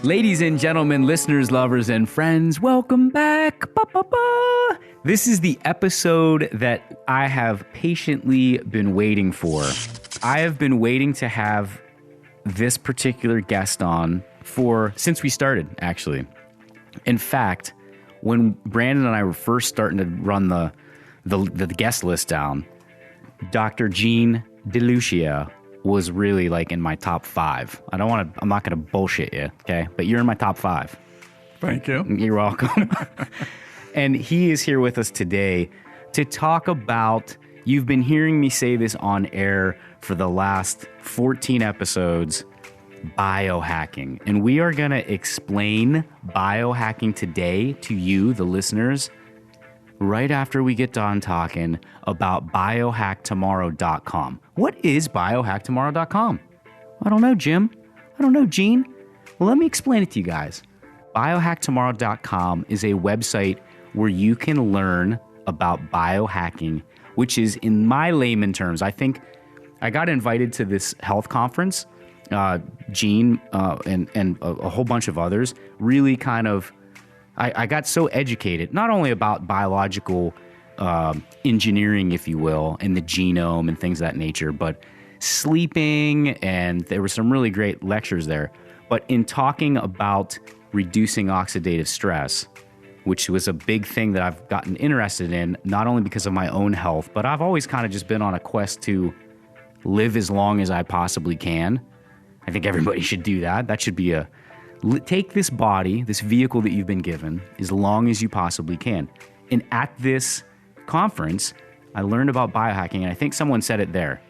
Ladies and gentlemen, listeners, lovers, and friends, welcome back. Ba-ba-ba. This is the episode that I have patiently been waiting for. I have been waiting to have this particular guest on since we started, actually. In fact, when Brandon and I were first starting to run the guest list down, Dr. Jean DeLucia was really like in my top 5. I'm not going to bullshit you, okay? But you're in my top 5. Thank you. You're welcome. And he is here with us today to talk about, you've been hearing me say this on air for the last 14 episodes, biohacking. And we are going to explain biohacking today to you, the listeners, right after we get done talking about biohacktomorrow.com. What is biohacktomorrow.com? I don't know, Jim. I don't know, Gene. Well, let me explain it to you guys. Biohacktomorrow.com is a website where you can learn about biohacking, which is, in my layman terms, I think I got invited to this health conference. Gene and a whole bunch of others really kind of, I got so educated, not only about biological engineering, if you will, and the genome and things of that nature, but sleeping, and there were some really great lectures there. But in talking about reducing oxidative stress, which was a big thing that I've gotten interested in, not only because of my own health, but I've always kind of just been on a quest to live as long as I possibly can. I think everybody should do that. That should be take this body, this vehicle that you've been given, as long as you possibly can. And at this conference, I learned about biohacking, and I think someone said it there.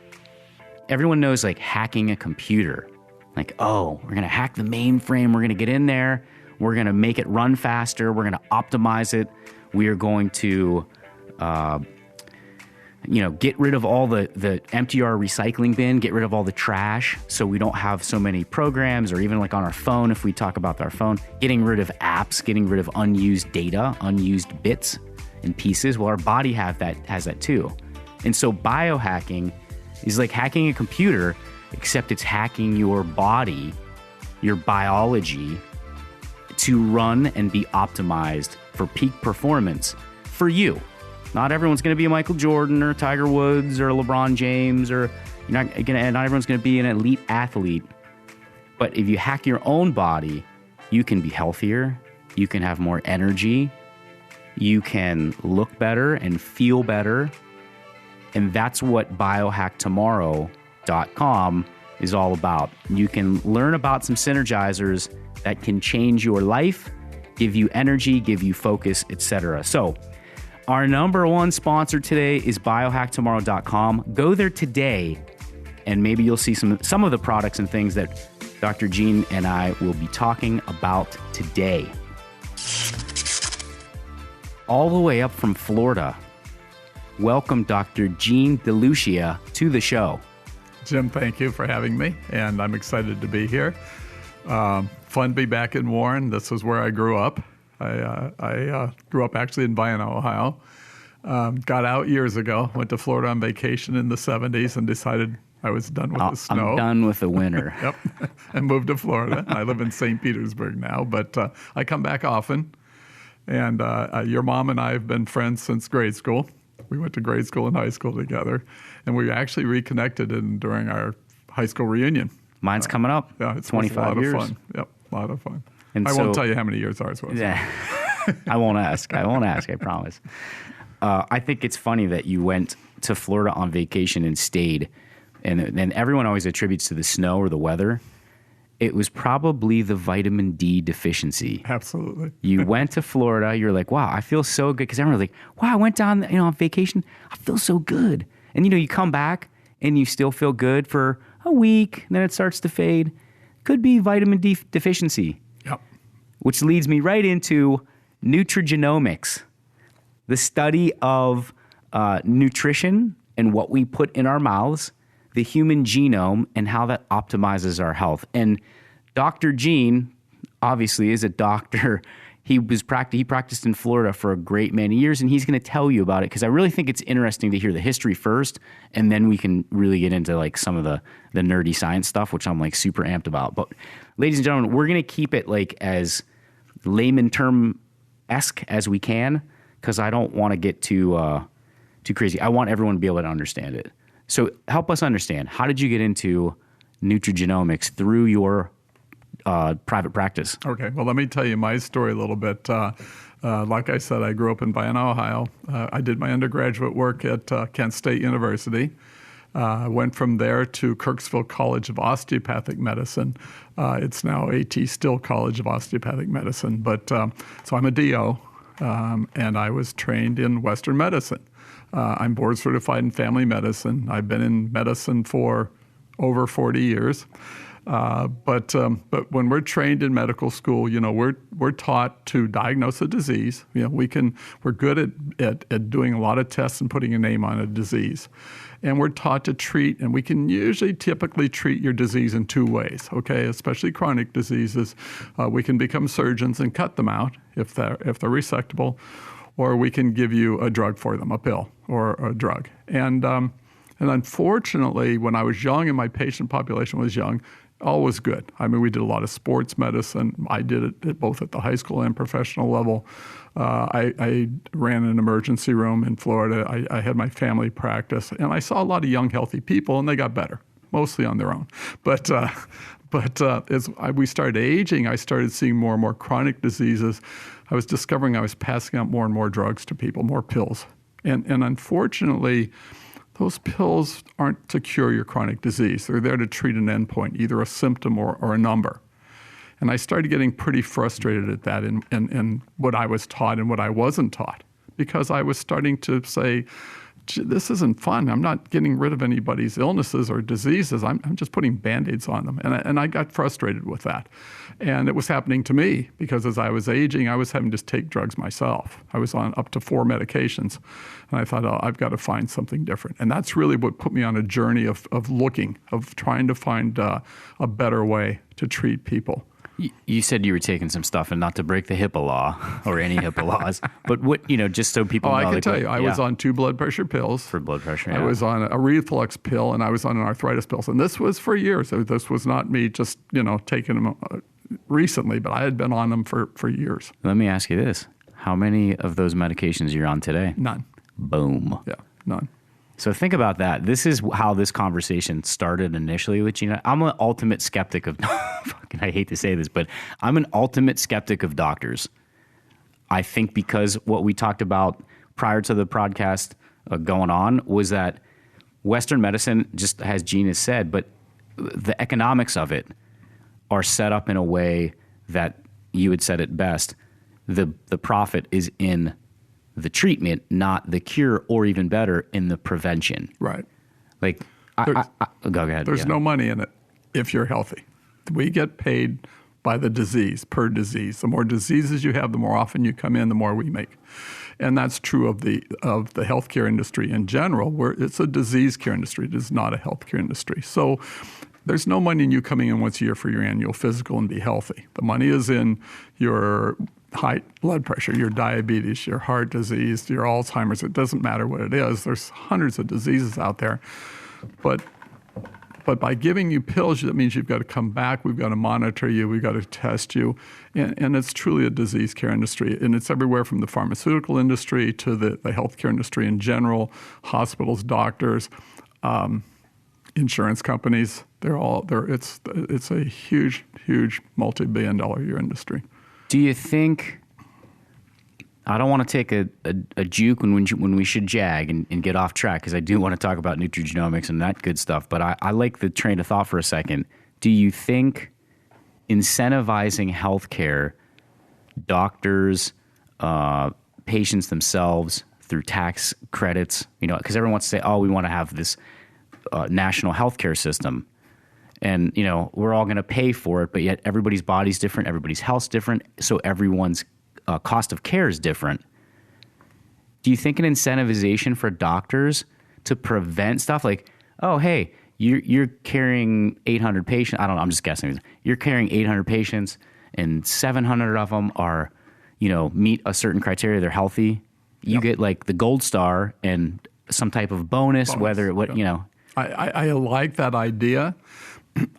Everyone knows, like, hacking a computer. Like, oh, we're going to hack the mainframe. We're going to get in there. We're going to make it run faster. We're going to optimize it. We are going to, get rid of all the empty our recycling bin, get rid of all the trash so we don't have so many programs, or even like on our phone, if we talk about our phone, getting rid of apps, getting rid of unused data, unused bits and pieces. Well, our body has that too. And so biohacking is like hacking a computer, except it's hacking your body, your biology, to run and be optimized for peak performance for you. Not everyone's going to be a Michael Jordan or Tiger Woods or LeBron James, or not everyone's going to be an elite athlete. But if you hack your own body, you can be healthier, you can have more energy, you can look better and feel better. And that's what biohacktomorrow.com is all about. You can learn about some synergizers that can change your life, give you energy, give you focus, etc. So, our number one sponsor today is biohacktomorrow.com. Go there today, and maybe you'll see some of the products and things that Dr. Jean and I will be talking about today. All the way up from Florida, welcome Dr. Jean DeLucia to the show. Jim, thank you for having me, and I'm excited to be here. Fun to be back in Warren. This is where I grew up. I grew up actually in Vienna, Ohio. Got out years ago, went to Florida on vacation in the 70s and decided I was done with the snow. I'm done with the winter. Yep, and moved to Florida. I live in St. Petersburg now, but I come back often. And your mom and I have been friends since grade school. We went to grade school and high school together, and we actually reconnected during our high school reunion. Mine's coming up. Yeah, it's 25 years. A lot of fun. Yep, a lot of fun. And I won't tell you how many years ours was. Yeah, I won't ask. I promise. I think it's funny that you went to Florida on vacation and stayed, and everyone always attributes to the snow or the weather. It was probably the vitamin D deficiency. Absolutely. You went to Florida. You're like, wow, I feel so good. Because everyone's like, wow, I went down on vacation. I feel so good. And, you come back and you still feel good for a week. And then it starts to fade. Could be vitamin D deficiency. Yep. Which leads me right into Nutrigenomics, the study of nutrition and what we put in our mouths, the human genome, and how that optimizes our health. And Dr. Jean obviously is a doctor. He practiced in Florida for a great many years, and he's going to tell you about it because I really think it's interesting to hear the history first, and then we can really get into like some of the nerdy science stuff, which I'm like super amped about. But ladies and gentlemen, we're going to keep it like as layman term-esque as we can because I don't want to get too crazy. I want everyone to be able to understand it. So help us understand, how did you get into nutrigenomics through your private practice? Okay, well, let me tell you my story a little bit. Like I said, I grew up in Vienna, Ohio. I did my undergraduate work at Kent State University. I went from there to Kirksville College of Osteopathic Medicine. It's now A.T. Still College of Osteopathic Medicine. But so I'm a DO, and I was trained in Western medicine. I'm board certified in family medicine. I've been in medicine for over 40 years. But when we're trained in medical school, we're taught to diagnose a disease. We're good at doing a lot of tests and putting a name on a disease. And we're taught to treat, and we can typically treat your disease in two ways, okay? Especially chronic diseases. We can become surgeons and cut them out if they're resectable, or we can give you a drug for them, a pill or a drug. And unfortunately, when I was young and my patient population was young, all was good. I mean, we did a lot of sports medicine. I did it both at the high school and professional level. I ran an emergency room in Florida. I had my family practice, and I saw a lot of young, healthy people, and they got better, mostly on their own. But as we started aging, I started seeing more and more chronic diseases. I was discovering I was passing out more and more drugs to people, more pills. And unfortunately, those pills aren't to cure your chronic disease. They're there to treat an endpoint, either a symptom or a number. And I started getting pretty frustrated at that in what I was taught and what I wasn't taught, because I was starting to say, this isn't fun. I'm not getting rid of anybody's illnesses or diseases. I'm just putting Band-Aids on them. And I got frustrated with that. And it was happening to me because as I was aging, I was having to take drugs myself. I was on up to 4 medications. And I thought, I've got to find something different. And that's really what put me on a journey of trying to find a better way to treat people. You said you were taking some stuff, and not to break the HIPAA law or any HIPAA laws, but what, just so people know. I can tell you, I was on 2 blood pressure pills. For blood pressure, I was on a reflux pill, and I was on an arthritis pill. And this was for years. This was not me just, taking them recently, but I had been on them for years. Let me ask you this. How many of those medications you're on today? None. Boom. Yeah, none. So think about that. This is how this conversation started initially with Gina. I'm an ultimate skeptic of, I hate to say this, but I'm an ultimate skeptic of doctors. I think because what we talked about prior to the podcast going on was that Western medicine, just as Gina said, but the economics of it are set up in a way that you had said it best. The profit is in the treatment, not the cure, or even better, in the prevention. Right. Like, go ahead. There's no money in it if you're healthy. We get paid by the disease, per disease. The more diseases you have, the more often you come in, the more we make. And that's true of the healthcare industry in general, where it's a disease care industry. It is not a healthcare industry. So there's no money in you coming in once a year for your annual physical and be healthy. The money is in your high blood pressure, your diabetes, your heart disease, your Alzheimer's. It doesn't matter what it is. There's hundreds of diseases out there. But by giving you pills, that means you've got to come back. We've got to monitor you. We've got to test you. And it's truly a disease care industry. And it's everywhere from the pharmaceutical industry to the healthcare industry in general, hospitals, doctors, insurance companies. It's a huge, huge multi-billion-dollar a year industry. Do you think, I don't want to take a juke when we should jag and get off track, because I do want to talk about nutrigenomics and that good stuff, but I like the train of thought for a second. Do you think incentivizing healthcare, doctors, patients themselves through tax credits, because everyone wants to say, we want to have this national healthcare system. And, we're all going to pay for it, but yet everybody's body's different, everybody's health's different, so everyone's cost of care is different. Do you think an incentivization for doctors to prevent stuff like, hey, you're carrying 800 patients, I don't know, I'm just guessing, you're carrying 800 patients and 700 of them are, meet a certain criteria, they're healthy, you get like the gold star and some type of bonus. Whether what I like that idea.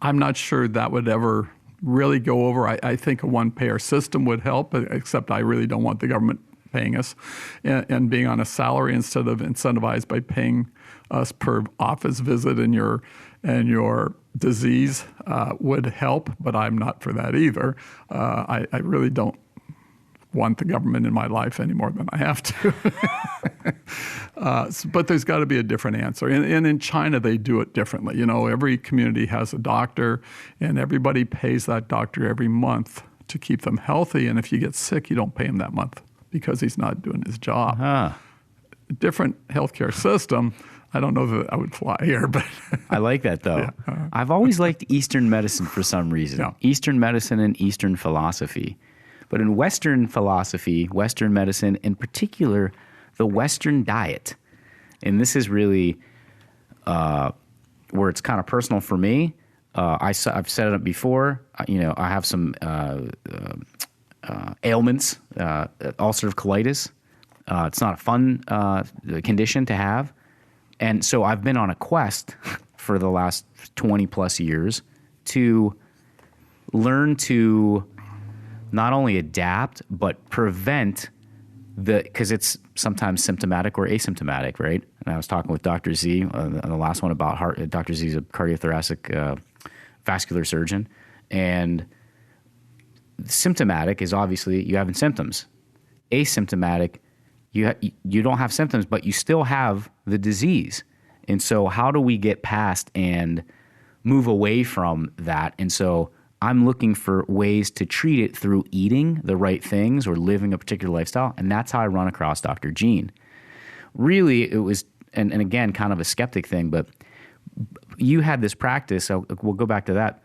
I'm not sure that would ever really go over. I think a one-payer system would help, except I really don't want the government paying us and being on a salary instead of incentivized by paying us per office visit, and your disease would help, but I'm not for that either. I really don't want the government in my life any more than I have to. But there's got to be a different answer. And in China, they do it differently. Every community has a doctor, and everybody pays that doctor every month to keep them healthy. And if you get sick, you don't pay him that month because he's not doing his job. Uh-huh. Different healthcare system. I don't know that I would fly here, but I like that, though. Yeah. I've always liked Eastern medicine for some reason. Yeah. Eastern medicine and Eastern philosophy. But in Western philosophy, Western medicine, in particular, the Western diet, and this is really where it's kind of personal for me. I've set it up before. I have some ailments, ulcerative colitis. It's not a fun condition to have. And so I've been on a quest for the last 20 plus years to learn to not only adapt, but prevent because it's sometimes symptomatic or asymptomatic, right? And I was talking with Dr. Z on the last one about heart. Dr. Z is a cardiothoracic vascular surgeon. And symptomatic is obviously you having symptoms. Asymptomatic, you don't have symptoms, but you still have the disease. And so how do we get past and move away from that? And so I'm looking for ways to treat it through eating the right things or living a particular lifestyle. And that's how I run across Dr. Gene. Really, it was, and again, kind of a skeptic thing, but you had this practice, so we'll go back to that,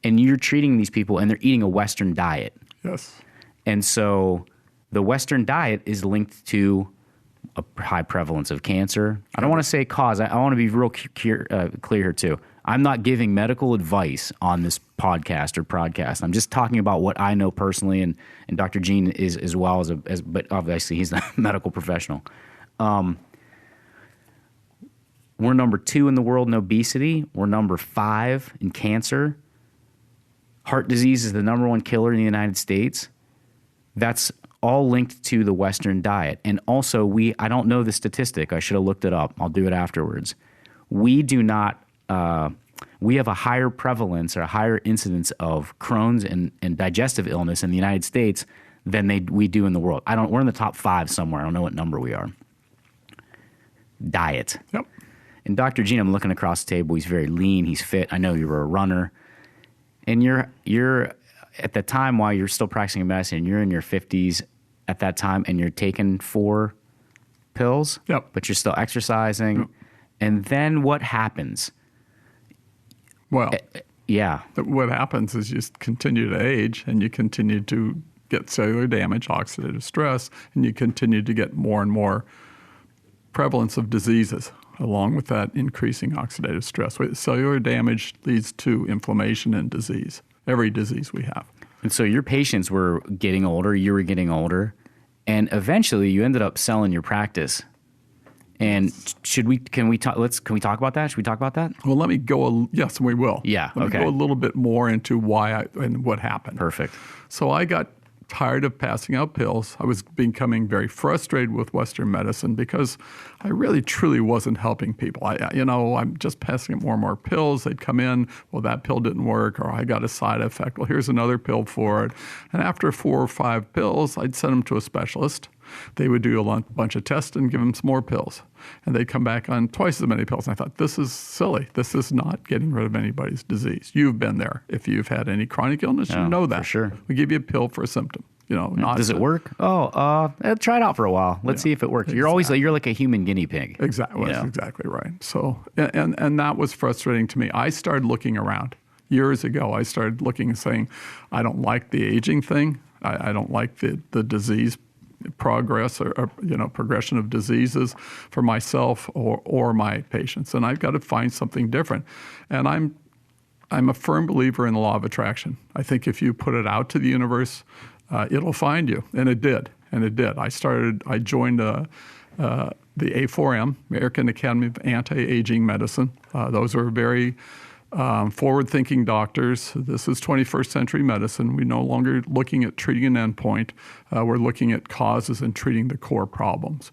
and you're treating these people and they're eating a Western diet. Yes. And so the Western diet is linked to a high prevalence of cancer. I don't want to say cause. I want to be real clear here too. I'm not giving medical advice on this podcast or podcast. I'm just talking about what I know personally, and Dr. Gene is as well but obviously he's a medical professional. We're number 2 in the world in obesity. We're number 5 in cancer. Heart disease is the number 1 killer in the United States. That's all linked to the Western diet. And also, I don't know the statistic. I should have looked it up. I'll do it afterwards. We do not, we have a higher prevalence or a higher incidence of Crohn's and digestive illness in the United States than we do in the world. We're in the top 5 somewhere. I don't know what number we are. Diet. Yep. And Dr. Gene, I'm looking across the table. He's very lean. He's fit. I know you were a runner. And you're at the time while you're still practicing medicine, you're in your 50s at that time, and you're taking 4 pills, yep. But you're still exercising. Yep. And then what happens? Well, yeah. What happens is you continue to age, and you continue to get cellular damage, oxidative stress, and you continue to get more and more prevalence of diseases. Along with that increasing oxidative stress. Cellular damage leads to inflammation and disease, every disease we have. And so your patients were getting older, you were getting older, and eventually you ended up selling your practice. And can we talk about that? Should we talk about that? Well, let me go, yes, we will. Yeah, Let me go a little bit more into why and what happened. Perfect. So I got tired of passing out pills. I was becoming very frustrated with Western medicine because I really, truly wasn't helping people. I'm just passing out more and more pills. They'd come in, well, that pill didn't work, or I got a side effect. Well, here's another pill for it. And after 4 or 5 pills, I'd send them to a specialist. They would do a bunch of tests and give them some more pills. And they'd come back on twice as many pills. And I thought, this is silly. This is not getting rid of anybody's disease. You've been there. If you've had any chronic illness, you know that. For sure. We give you a pill for a symptom. Does it work? Try it out for a while. Let's see if it works. Exactly. You're like a human guinea pig. Exactly. That's exactly right. So, and that was frustrating to me. I started looking around. Years ago, I started looking and saying, I don't like the aging thing. I don't like the disease progress or progression of diseases for myself or my patients. And I've got to find something different. And I'm a firm believer in the law of attraction. I think if you put it out to the universe, it'll find you. And it did. I joined the A4M, American Academy of Anti-Aging Medicine. Those are very forward-thinking doctors. This is 21st century medicine. We're no longer looking at treating an endpoint. We're looking at causes and treating the core problems.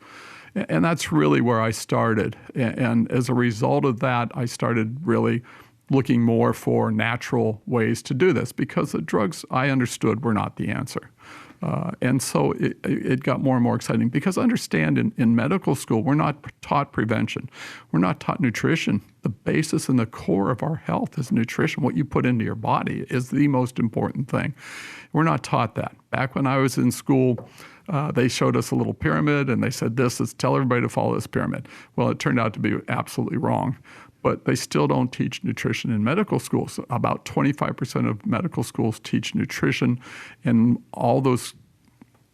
And that's really where I started. And as a result of that, I started really looking more for natural ways to do this, because the drugs I understood were not the answer. And so it got more and more exciting, because understand in medical school, we're not taught prevention. We're not taught nutrition. The basis and the core of our health is nutrition. What you put into your body is the most important thing. We're not taught that. Back when I was in school, they showed us a little pyramid and they said, tell everybody to follow this pyramid. Well, it turned out to be absolutely wrong. But they still don't teach nutrition in medical schools. About 25% of medical schools teach nutrition, and all those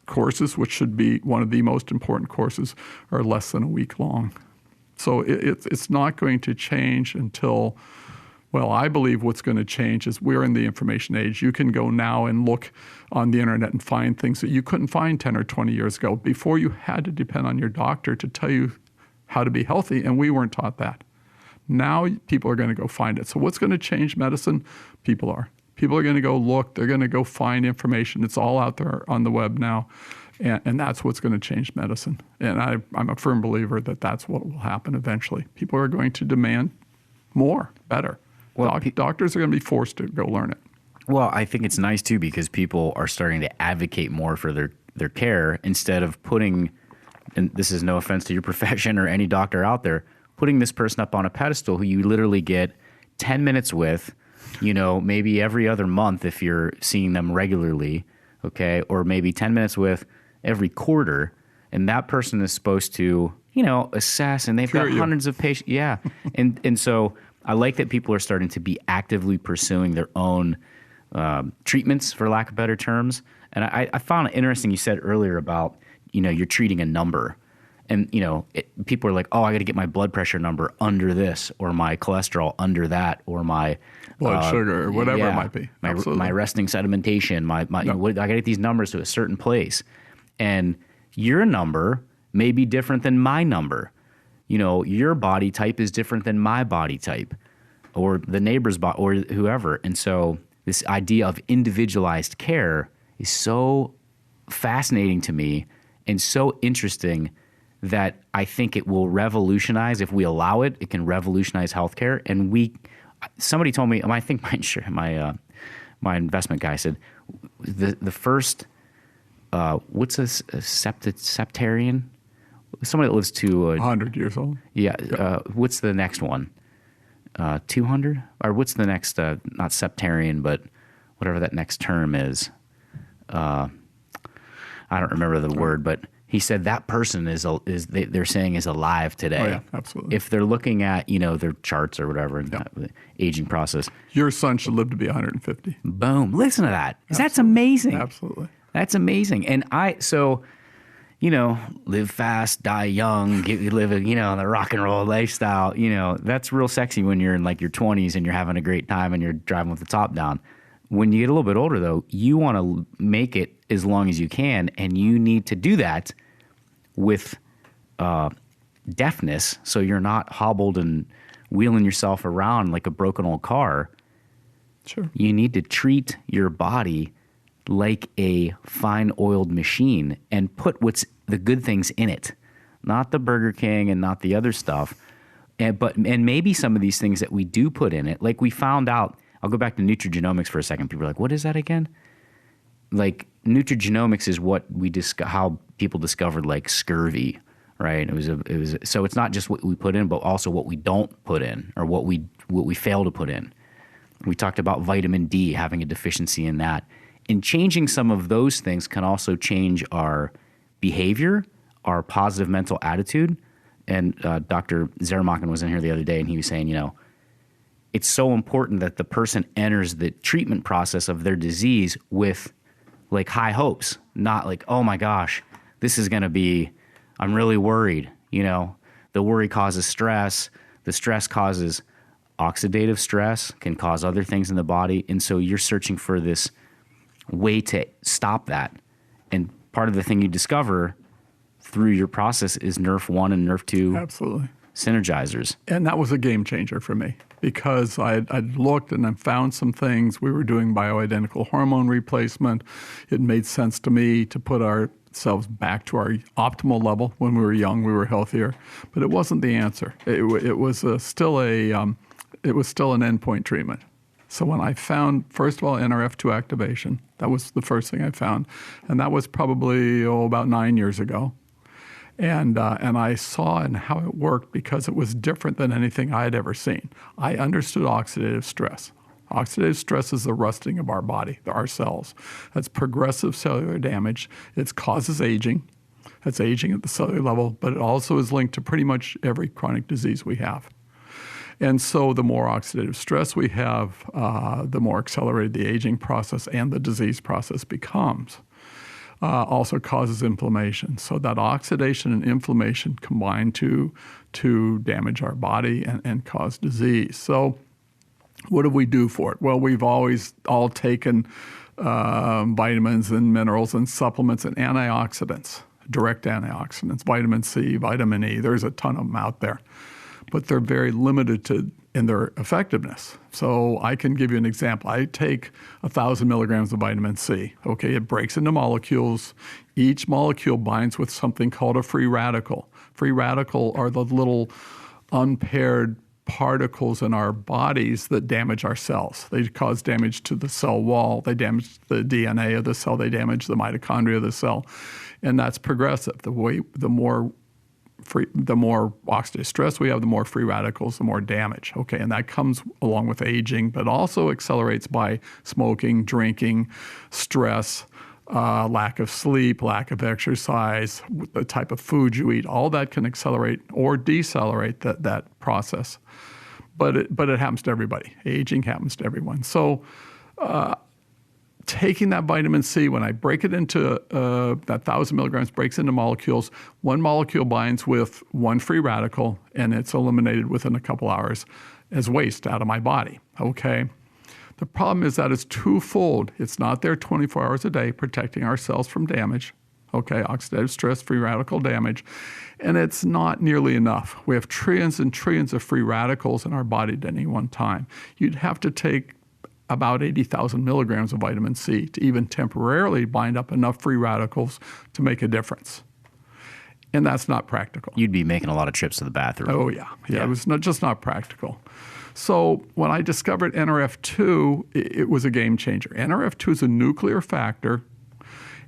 courses, which should be one of the most important courses, are less than a week long. So it's not going to change until, well, I believe what's going to change is we're in the information age. You can go now and look on the internet and find things that you couldn't find 10 or 20 years ago. Before, you had to depend on your doctor to tell you how to be healthy, and we weren't taught that. Now people are going to go find it. So what's going to change medicine? People are. People are going to go look. They're going to go find information. It's all out there on the web now. And that's what's going to change medicine. And I'm a firm believer that that's what will happen eventually. People are going to demand more, better. Well, doctors are going to be forced to go learn it. Well, I think it's nice, too, because people are starting to advocate more for their care, instead of putting, and this is no offense to your profession or any doctor out there, putting this person up on a pedestal who you literally get 10 minutes with, maybe every other month if you're seeing them regularly, okay, or maybe 10 minutes with every quarter, and that person is supposed to, assess, and they've got hundreds of patients. Yeah, and so I like that people are starting to be actively pursuing their own treatments, for lack of better terms. And I found it interesting you said earlier about, you're treating a number. And, people are like, oh, I got to get my blood pressure number under this, or my cholesterol under that, or my blood sugar, or whatever it might be. My resting sedimentation, I got to get these numbers to a certain place. And your number may be different than my number. Your body type is different than my body type, or the neighbor's body, or whoever. And so this idea of individualized care is so fascinating to me and so interesting, that I think it will revolutionize. If we allow it, it can revolutionize healthcare. And somebody told me, I think my investment guy said, the first, what's a septarian? Somebody that lives to 100 years old. Yeah. What's the next one? 200? Or what's the next? Not septarian, but whatever that next term is. I don't remember the word, but he said that person they're saying is alive today. Oh, yeah, absolutely. If they're looking at, their charts or whatever, the aging process. Your son should live to be 150. Boom. Listen to that. That's amazing. Absolutely. That's amazing. And live fast, die young, live the rock and roll lifestyle, that's real sexy when you're in like your 20s and you're having a great time and you're driving with the top down. When you get a little bit older, though, you want to make it as long as you can, and you need to do that with deafness, so you're not hobbled and wheeling yourself around like a broken old car. Sure. You need to treat your body like a fine-oiled machine and put what's the good things in it, not the Burger King and not the other stuff, and maybe some of these things that we do put in it, like we found out. I'll go back to Nutrigenomics for a second. People are like, what is that again? Like, Nutrigenomics is how people discovered like scurvy, right? It was so it's not just what we put in, but also what we don't put in, or what we fail to put in. We talked about vitamin D, having a deficiency in that. And changing some of those things can also change our behavior, our positive mental attitude. And Dr. Zermachen was in here the other day, and he was saying, it's so important that the person enters the treatment process of their disease with like high hopes, not like, oh my gosh, this is going to be, I'm really worried. The worry causes stress. The stress causes oxidative stress, can cause other things in the body. And so you're searching for this way to stop that. And part of the thing you discover through your process is NRF1 and NRF2 Absolutely. synergizers. And that was a game changer for me because I'd looked and I found some things. We were doing bioidentical hormone replacement. It made sense to me to put ourselves back to our optimal level. When we were young, we were healthier, but it wasn't the answer. It was still an endpoint treatment. So when I found, first of all, NRF2 activation, that was the first thing I found, and that was probably about 9 years ago. And I saw and how it worked because it was different than anything I had ever seen. I understood oxidative stress. Oxidative stress is the rusting of our body, our cells. That's progressive cellular damage. It causes aging. That's aging at the cellular level, but it also is linked to pretty much every chronic disease we have. And so the more oxidative stress we have, the more accelerated the aging process and the disease process becomes. Also causes inflammation. So that oxidation and inflammation combine to damage our body and cause disease. So what do we do for it? Well, we've always all taken vitamins and minerals and supplements and antioxidants, direct antioxidants, vitamin C, vitamin E. There's a ton of them out there. But they're very limited in their effectiveness. So I can give you an example. I take 1,000 milligrams of vitamin C. Okay, it breaks into molecules. Each molecule binds with something called a free radical. Free radical are the little unpaired particles in our bodies that damage our cells. They cause damage to the cell wall. They damage the DNA of the cell. They damage the mitochondria of the cell. And that's progressive. The more oxidative stress we have, the more free radicals, the more damage. Okay, and that comes along with aging, but also accelerates by smoking, drinking, stress, lack of sleep, lack of exercise, the type of food you eat. All that can accelerate or decelerate that process. But it happens to everybody. Aging happens to everyone. So taking that vitamin C, when I break it into that 1,000 milligrams, breaks into molecules, one molecule binds with one free radical, and it's eliminated within a couple hours as waste out of my body. Okay. The problem is that it's twofold. It's not there 24 hours a day protecting our cells from damage. Okay, oxidative stress, free radical damage. And it's not nearly enough. We have trillions and trillions of free radicals in our body at any one time. You'd have to take about 80,000 milligrams of vitamin C to even temporarily bind up enough free radicals to make a difference. And that's not practical. You'd be making a lot of trips to the bathroom. Oh, yeah. It was just not practical. So when I discovered NRF2, it was a game changer. NRF2 is a nuclear factor,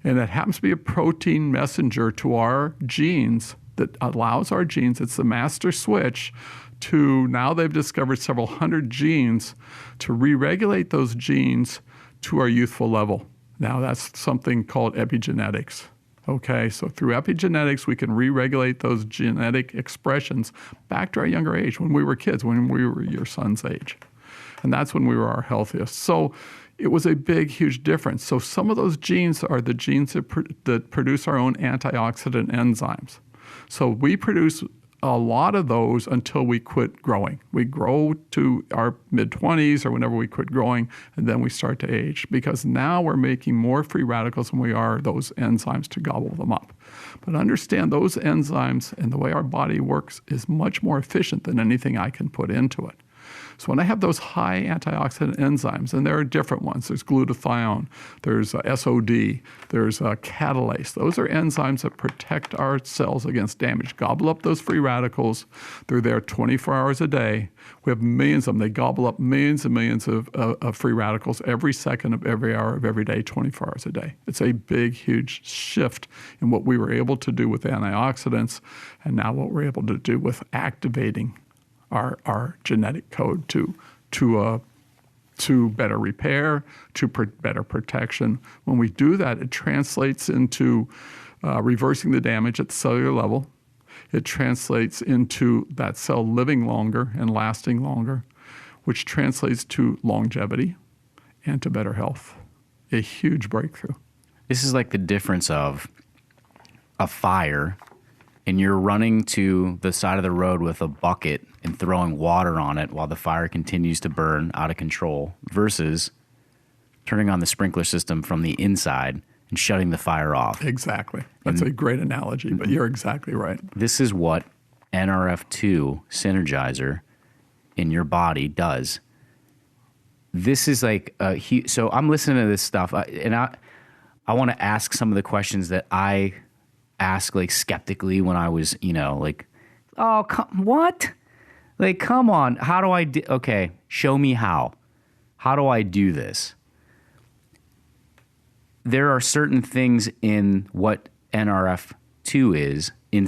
and it happens to be a protein messenger to our genes that allows our genes, it's the master switch, to now they've discovered several hundred genes to re-regulate those genes to our youthful level. Now that's something called epigenetics. Okay, so through epigenetics, we can re-regulate those genetic expressions back to our younger age, when we were kids, when we were your son's age. And that's when we were our healthiest. So it was a big, huge difference. So some of those genes are the genes that produce our own antioxidant enzymes. So we produce a lot of those until we quit growing. We grow to our mid-20s or whenever we quit growing, and then we start to age because now we're making more free radicals than we are those enzymes to gobble them up. But understand those enzymes and the way our body works is much more efficient than anything I can put into it. So when I have those high antioxidant enzymes, and there are different ones, there's glutathione, there's SOD, there's catalase. Those are enzymes that protect our cells against damage, gobble up those free radicals. They're there 24 hours a day. We have millions of them. They gobble up millions and millions of free radicals every second of every hour of every day, 24 hours a day. It's a big, huge shift in what we were able to do with antioxidants and now what we're able to do with activating our genetic code to better repair, to better protection. When we do that, it translates into reversing the damage at the cellular level. It translates into that cell living longer and lasting longer, which translates to longevity and to better health. A huge breakthrough. This is like the difference of a fire, and you're running to the side of the road with a bucket and throwing water on it while the fire continues to burn out of control, versus turning on the sprinkler system from the inside and shutting the fire off. Exactly. That's a great analogy, but you're exactly right. This is what NRF2 synergizer in your body does. This is like so I'm listening to this stuff, and I want to ask some of the questions that I asked like skeptically when I was, like, oh, what? Like, come on. How do I do? Okay, show me how. How do I do this? There are certain things in what NRF2 is, in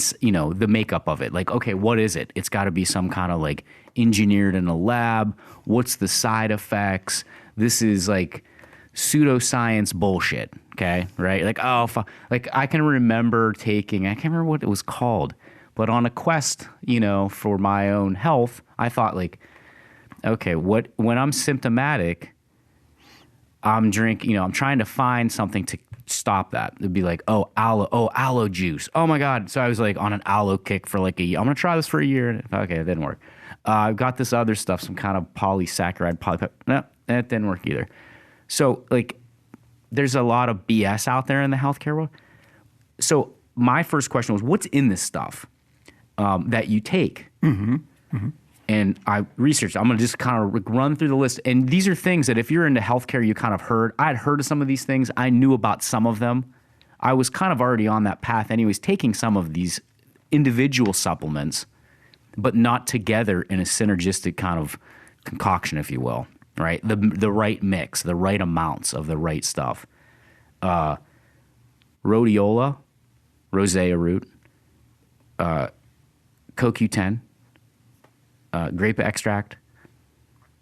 the makeup of it. Like, okay, what is it? It's got to be some kind of like engineered in a lab. What's the side effects? This is like pseudoscience bullshit. Okay, right? Like, like I can remember I can't remember what it was called, but on a quest, for my own health, I thought like, okay, when I'm symptomatic, I'm drinking, I'm trying to find something to stop that. It'd be like, aloe juice. Oh my God. So I was like on an aloe kick for like a year. I'm going to try this for a year. Okay, it didn't work. I've got this other stuff, some kind of polysaccharide, no, that didn't work either. So like, there's a lot of BS out there in the healthcare world. So my first question was, what's in this stuff that you take? Mm-hmm. Mm-hmm. And I researched. I'm going to just kind of run through the list. And these are things that if you're into healthcare, you kind of heard. I had heard of some of these things. I knew about some of them. I was kind of already on that path anyways, taking some of these individual supplements, but not together in a synergistic kind of concoction, if you will, right? The right mix, the right amounts of the right stuff. Rhodiola, rosea root, CoQ10, grape extract,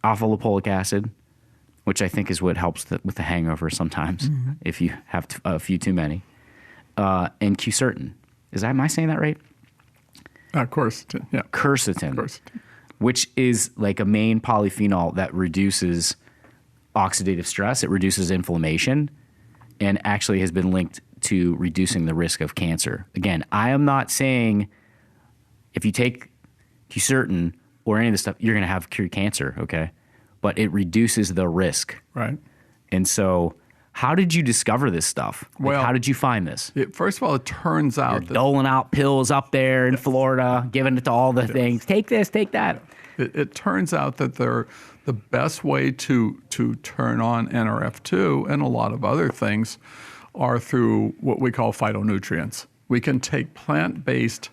alpha lipoic acid, which I think is what helps with the hangover sometimes if you have a few too many, and quercetin. Am I saying that right? Quercetin, yeah. Quercetin, which is like a main polyphenol that reduces oxidative stress. It reduces inflammation and actually has been linked to reducing the risk of cancer. Again, I am not saying if you take quercetin or any of this stuff, you're going to have cured cancer, okay? But it reduces the risk. Right. And so how did you discover this stuff? Well, how did you find this? First of all, it turns out you're doling out pills up there in Florida, giving it to all the things. Take this, take that. It turns out that the best way to turn on NRF2 and a lot of other things are through what we call phytonutrients. We can take plant-based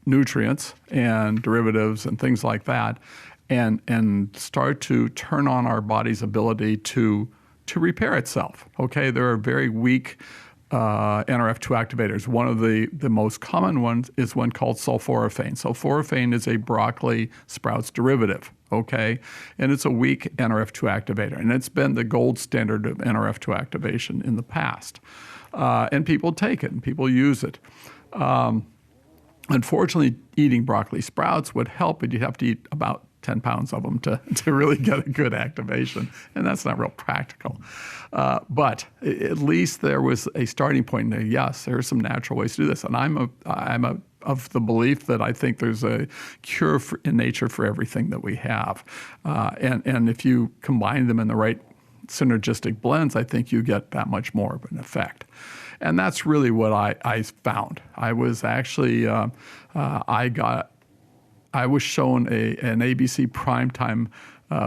nutrients and derivatives and things like that, and start to turn on our body's ability to repair itself. Okay, there are very weak NRF2 activators. One of the most common ones is one called sulforaphane. Sulforaphane is a broccoli sprouts derivative. Okay, and it's a weak NRF2 activator, and it's been the gold standard of NRF2 activation in the past. And people take it and people use it. Unfortunately, eating broccoli sprouts would help, but you'd have to eat about 10 pounds of them to really get a good activation, and that's not real practical. But at least there was a starting point. There. Yes, there are some natural ways to do this, and I'm of the belief that I think there's a cure in nature for everything that we have, and if you combine them in the right synergistic blends, I think you get that much more of an effect. And that's really what I found. I was actually, I was shown an ABC primetime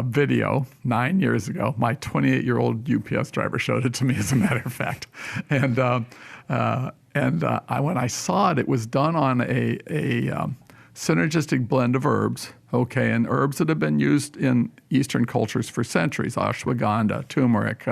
video 9 years ago. My 28-year-old UPS driver showed it to me, as a matter of fact. And when I saw it, it was done on a synergistic blend of herbs, okay, and herbs that have been used in Eastern cultures for centuries: ashwagandha, turmeric,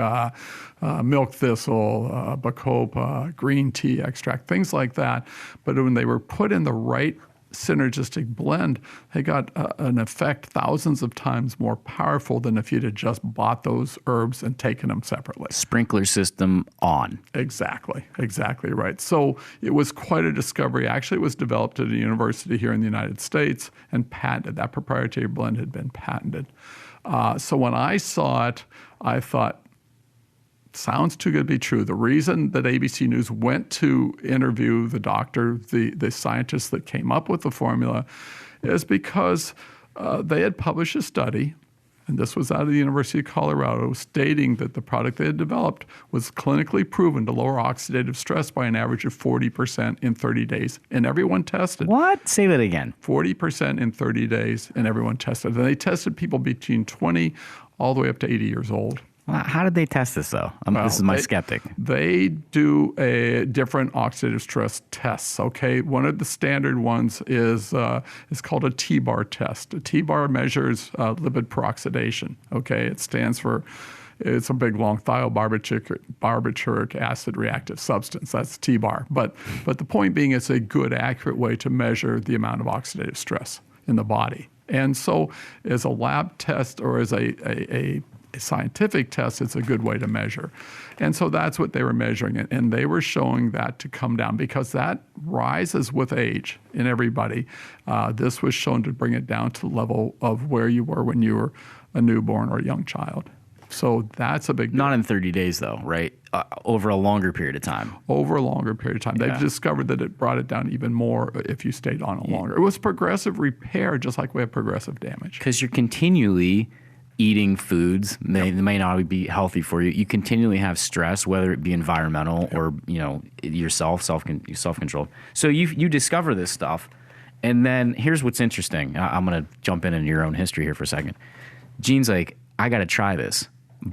milk thistle, bacopa, green tea extract, things like that. But when they were put in the right synergistic blend, they got an effect thousands of times more powerful than if you'd have just bought those herbs and taken them separately. Sprinkler system on. Exactly right. So it was quite a discovery. Actually, it was developed at a university here in the United States and patented. That proprietary blend had been patented. So when I saw it, I thought, sounds too good to be true. The reason that ABC News went to interview the doctor, the scientist that came up with the formula, is because they had published a study and this was out of the University of Colorado, stating that the product they had developed was clinically proven to lower oxidative stress by an average of 40% in 30 days. And everyone tested. What? Say that again. 40% in 30 days, and everyone tested. And they tested people between 20 all the way up to 80 years old. How did they test this, though? This is my skeptic. They do a different oxidative stress tests, okay? One of the standard ones is called a T-bar test. A T-bar measures lipid peroxidation, okay? It stands for, it's a big, long thiobarbituric acid reactive substance. That's T-bar. But the point being, it's a good, accurate way to measure the amount of oxidative stress in the body. And so as a lab test or as a scientific test, it's a good way to measure. And so that's what they were measuring. And they were showing that to come down because that rises with age in everybody. This was shown to bring it down to the level of where you were when you were a newborn or a young child. So that's a big deal. Not in 30 days, though, right? Over a longer period of time. Over a longer period of time. Yeah. They've discovered that it brought it down even more if you stayed on it longer. It was progressive repair, just like we have progressive damage. Because you're continually eating foods that may not be healthy for you. You continually have stress, whether it be environmental or self-controlled. So you discover this stuff, and then here's what's interesting. I'm going to jump in your own history here for a second. Gene's like, I got to try this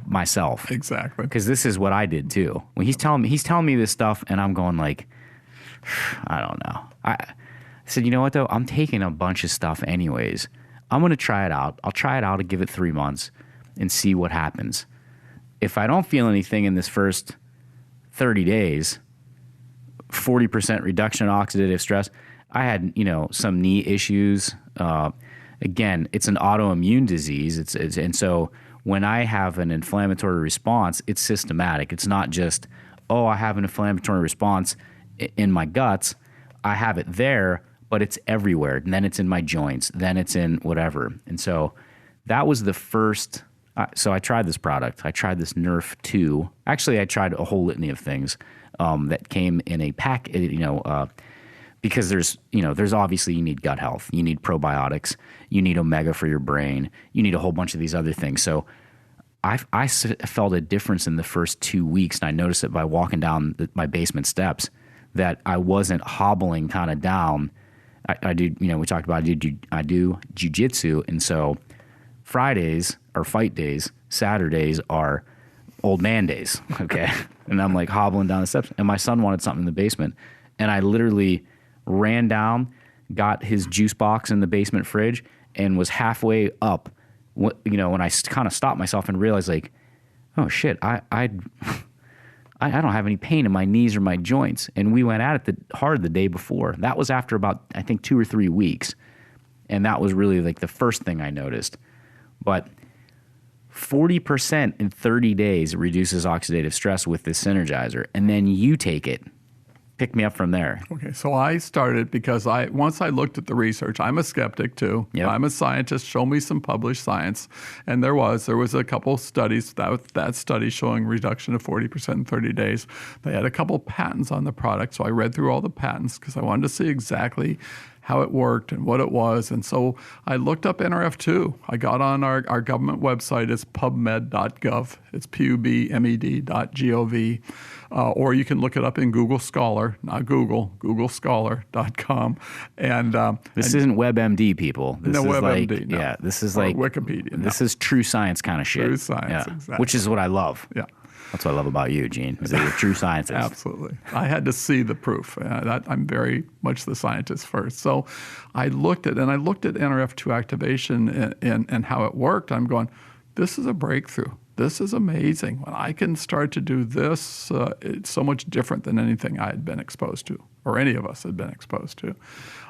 myself. Exactly. Because this is what I did too. When he's telling me this stuff, and I'm going like, I don't know. I said, you know what though? I'm taking a bunch of stuff anyways. I'm going to try it out. I'll try it out and give it 3 months and see what happens. If I don't feel anything in this first 30 days, 40% reduction in oxidative stress. I had, some knee issues. Again, it's an autoimmune disease. And so when I have an inflammatory response, it's systematic. It's not just, I have an inflammatory response in my guts. I have it there, but it's everywhere. And then it's in my joints. Then it's in whatever. And so that was the first. So I tried this product. I tried this Nerf 2. Actually, I tried a whole litany of things that came in a pack, because there's obviously you need gut health. You need probiotics. You need omega for your brain. You need a whole bunch of these other things. So I felt a difference in the first 2 weeks, and I noticed it by walking down my basement steps that I wasn't hobbling kind of down. I do, we talked about I do jiu-jitsu, and so Fridays are fight days, Saturdays are old man days, okay? And I'm like hobbling down the steps, and my son wanted something in the basement, and I literally ran down, got his juice box in the basement fridge, and was halfway up, when I kind of stopped myself and realized like, oh shit, I don't have any pain in my knees or my joints. And we went at it hard the day before. That was after about, I think, 2 or 3 weeks. And that was really like the first thing I noticed. But 40% in 30 days reduces oxidative stress with this synergizer. And then you take it. Pick me up from there. Okay, so I started because once I looked at the research, I'm a skeptic too. Yep. I'm a scientist. Show me some published science. And there was a couple studies, that study showing reduction of 40% in 30 days. They had a couple patents on the product, so I read through all the patents because I wanted to see exactly how it worked and what it was. And so I looked up NRF2. I got on our government website. It's pubmed.gov. It's pubmed.gov. Or you can look it up in Google Scholar, not Google, googlescholar.com. And this isn't WebMD, people. This is WebMD, like, no. Yeah, this is Or like Wikipedia. This is true science kind of shit. True science, yeah. exactly. Which is what I love. Yeah. That's what I love about you, Gene, is that you're a true scientist. Absolutely. I had to see the proof. I'm very much the scientist first. So I looked at NRF2 activation and how it worked. I'm going, this is a breakthrough. This is amazing. When I can start to do this, it's so much different than anything I had been exposed to, or any of us had been exposed to.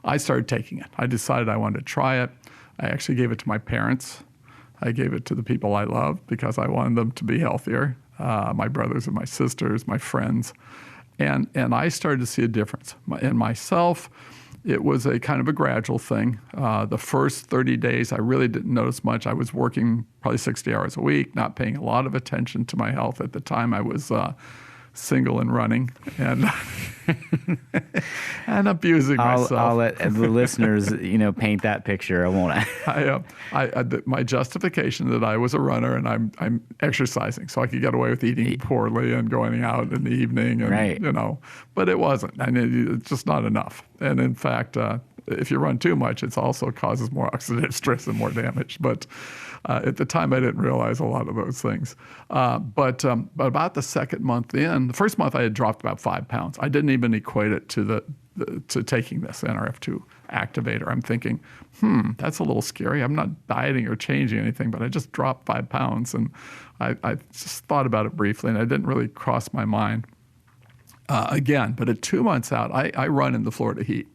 I started taking it. I decided I wanted to try it. I actually gave it to my parents. I gave it to the people I loved because I wanted them to be healthier. My brothers and my sisters, my friends. And I started to see a difference. In myself, it was a kind of a gradual thing. The first 30 days, I really didn't notice much. I was working probably 60 hours a week, not paying a lot of attention to my health. At the time, I was single and running, and and abusing myself. I'll let the listeners, paint that picture. I won't. My justification that I was a runner and I'm exercising, so I could get away with eating poorly and going out in the evening, and, right. But it wasn't. I mean, it's just not enough. And in fact, if you run too much, it also causes more oxidative stress and more damage. But at the time, I didn't realize a lot of those things. But about the second month in, the first month I had dropped about 5 pounds. I didn't even equate it to to taking this NRF2 activator. I'm thinking, that's a little scary. I'm not dieting or changing anything, but I just dropped 5 pounds. And I just thought about it briefly, and it didn't really cross my mind again. But at 2 months out, I run in the Florida heat.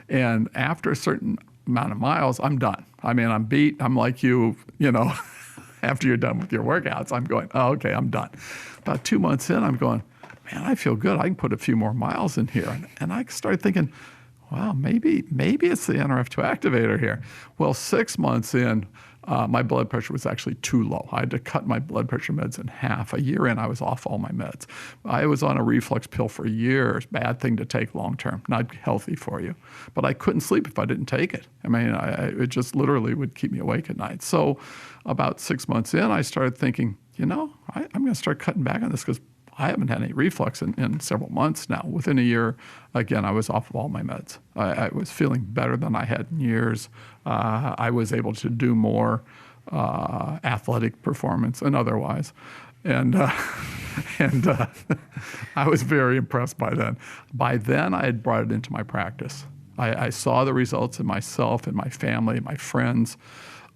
And after a certain amount of miles, I'm done. I mean, I'm beat. I'm like you, after you're done with your workouts, I'm going, oh, okay, I'm done. About 2 months in, I'm going, man, I feel good. I can put a few more miles in here. And I started thinking, wow, maybe it's the NRF2 activator here. Well, 6 months in, my blood pressure was actually too low. I had to cut my blood pressure meds in half. A year in, I was off all my meds. I was on a reflux pill for years. Bad thing to take long term, not healthy for you. But I couldn't sleep if I didn't take it. I mean, it just literally would keep me awake at night. So about 6 months in, I started thinking, I'm going to start cutting back on this because I haven't had any reflux in several months now. Within a year, again, I was off of all my meds. I was feeling better than I had in years. I was able to do more athletic performance and otherwise. And I was very impressed by then. By then, I had brought it into my practice. I saw the results in myself and my family, my friends.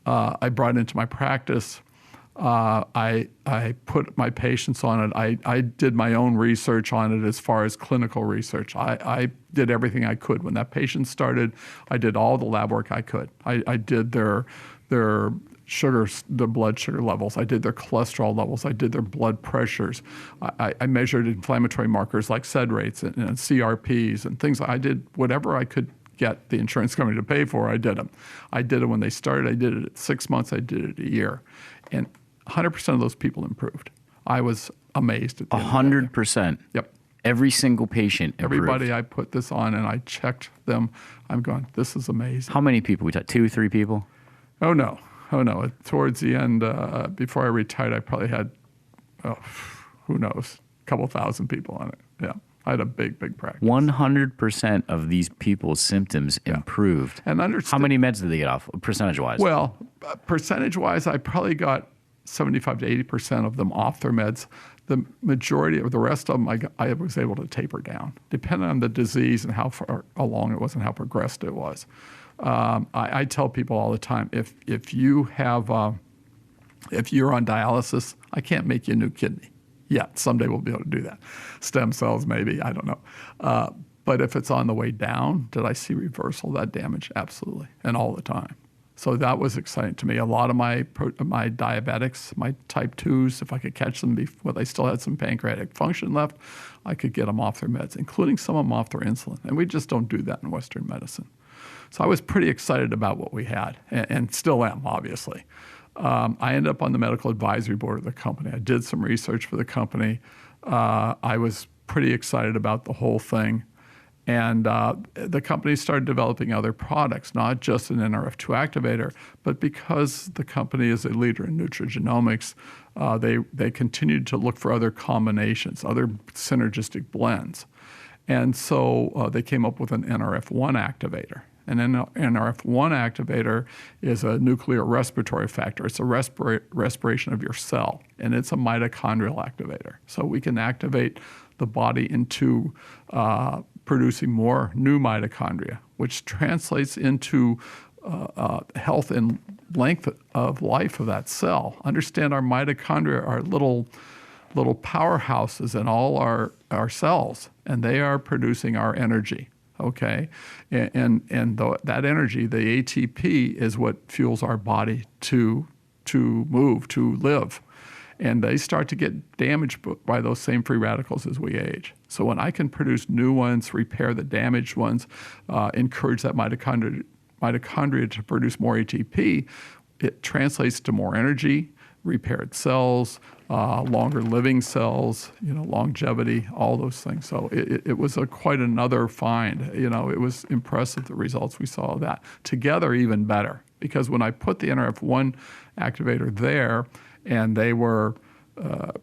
I brought it into my practice. I put my patients on it. I did my own research on it as far as clinical research. I did everything I could. When that patient started, I did all the lab work I could. I did their sugars, the blood sugar levels. I did their cholesterol levels. I did their blood pressures. I measured inflammatory markers like SED rates and CRPs and things. I did whatever I could get the insurance company to pay for. I did them. I did it when they started. I did it at 6 months. I did it a year. And 100% of those people improved. I was amazed at the 100%. Yep. Every single patient improved. Everybody I put this on and I checked them. I'm going, this is amazing. How many people we talked? 2, 3 people? Oh no. Towards the end, before I retired, I probably had, who knows, a couple thousand people on it. Yeah. I had a big practice. 100% of these people's symptoms improved. And how many meds did they get off, percentage-wise? Well, percentage-wise, I probably got 75 to 80% of them off their meds. The majority of the rest of them, I was able to taper down, depending on the disease and how far along it was and how progressed it was. I tell people all the time, if you're on dialysis, I can't make you a new kidney. Yeah, someday we'll be able to do that. Stem cells, maybe, I don't know. But if it's on the way down, did I see reversal of that damage? Absolutely, and all the time. So that was exciting to me. A lot of my diabetics, my type 2s, if I could catch them before they still had some pancreatic function left, I could get them off their meds, including some of them off their insulin. And we just don't do that in Western medicine. So I was pretty excited about what we had, and still am, obviously. I ended up on the medical advisory board of the company. I did some research for the company. I was pretty excited about the whole thing. And the company started developing other products, not just an NRF2 activator, but because the company is a leader in nutrigenomics, they continued to look for other combinations, other synergistic blends. And so they came up with an NRF1 activator. An NRF1 activator is a nuclear respiratory factor. It's a respiration of your cell, and it's a mitochondrial activator. So we can activate the body into producing more new mitochondria, which translates into health and length of life of that cell. Understand our mitochondria are little powerhouses in all our cells, and they are producing our energy. Okay, and that energy, the ATP, is what fuels our body to move, to live. And they start to get damaged by those same free radicals as we age. So when I can produce new ones, repair the damaged ones, encourage that mitochondria to produce more ATP, it translates to more energy, repaired cells, longer living cells, longevity, all those things. So it was quite another find. It was impressive, the results we saw of that. Together, even better, because when I put the NRF1 activator there and they were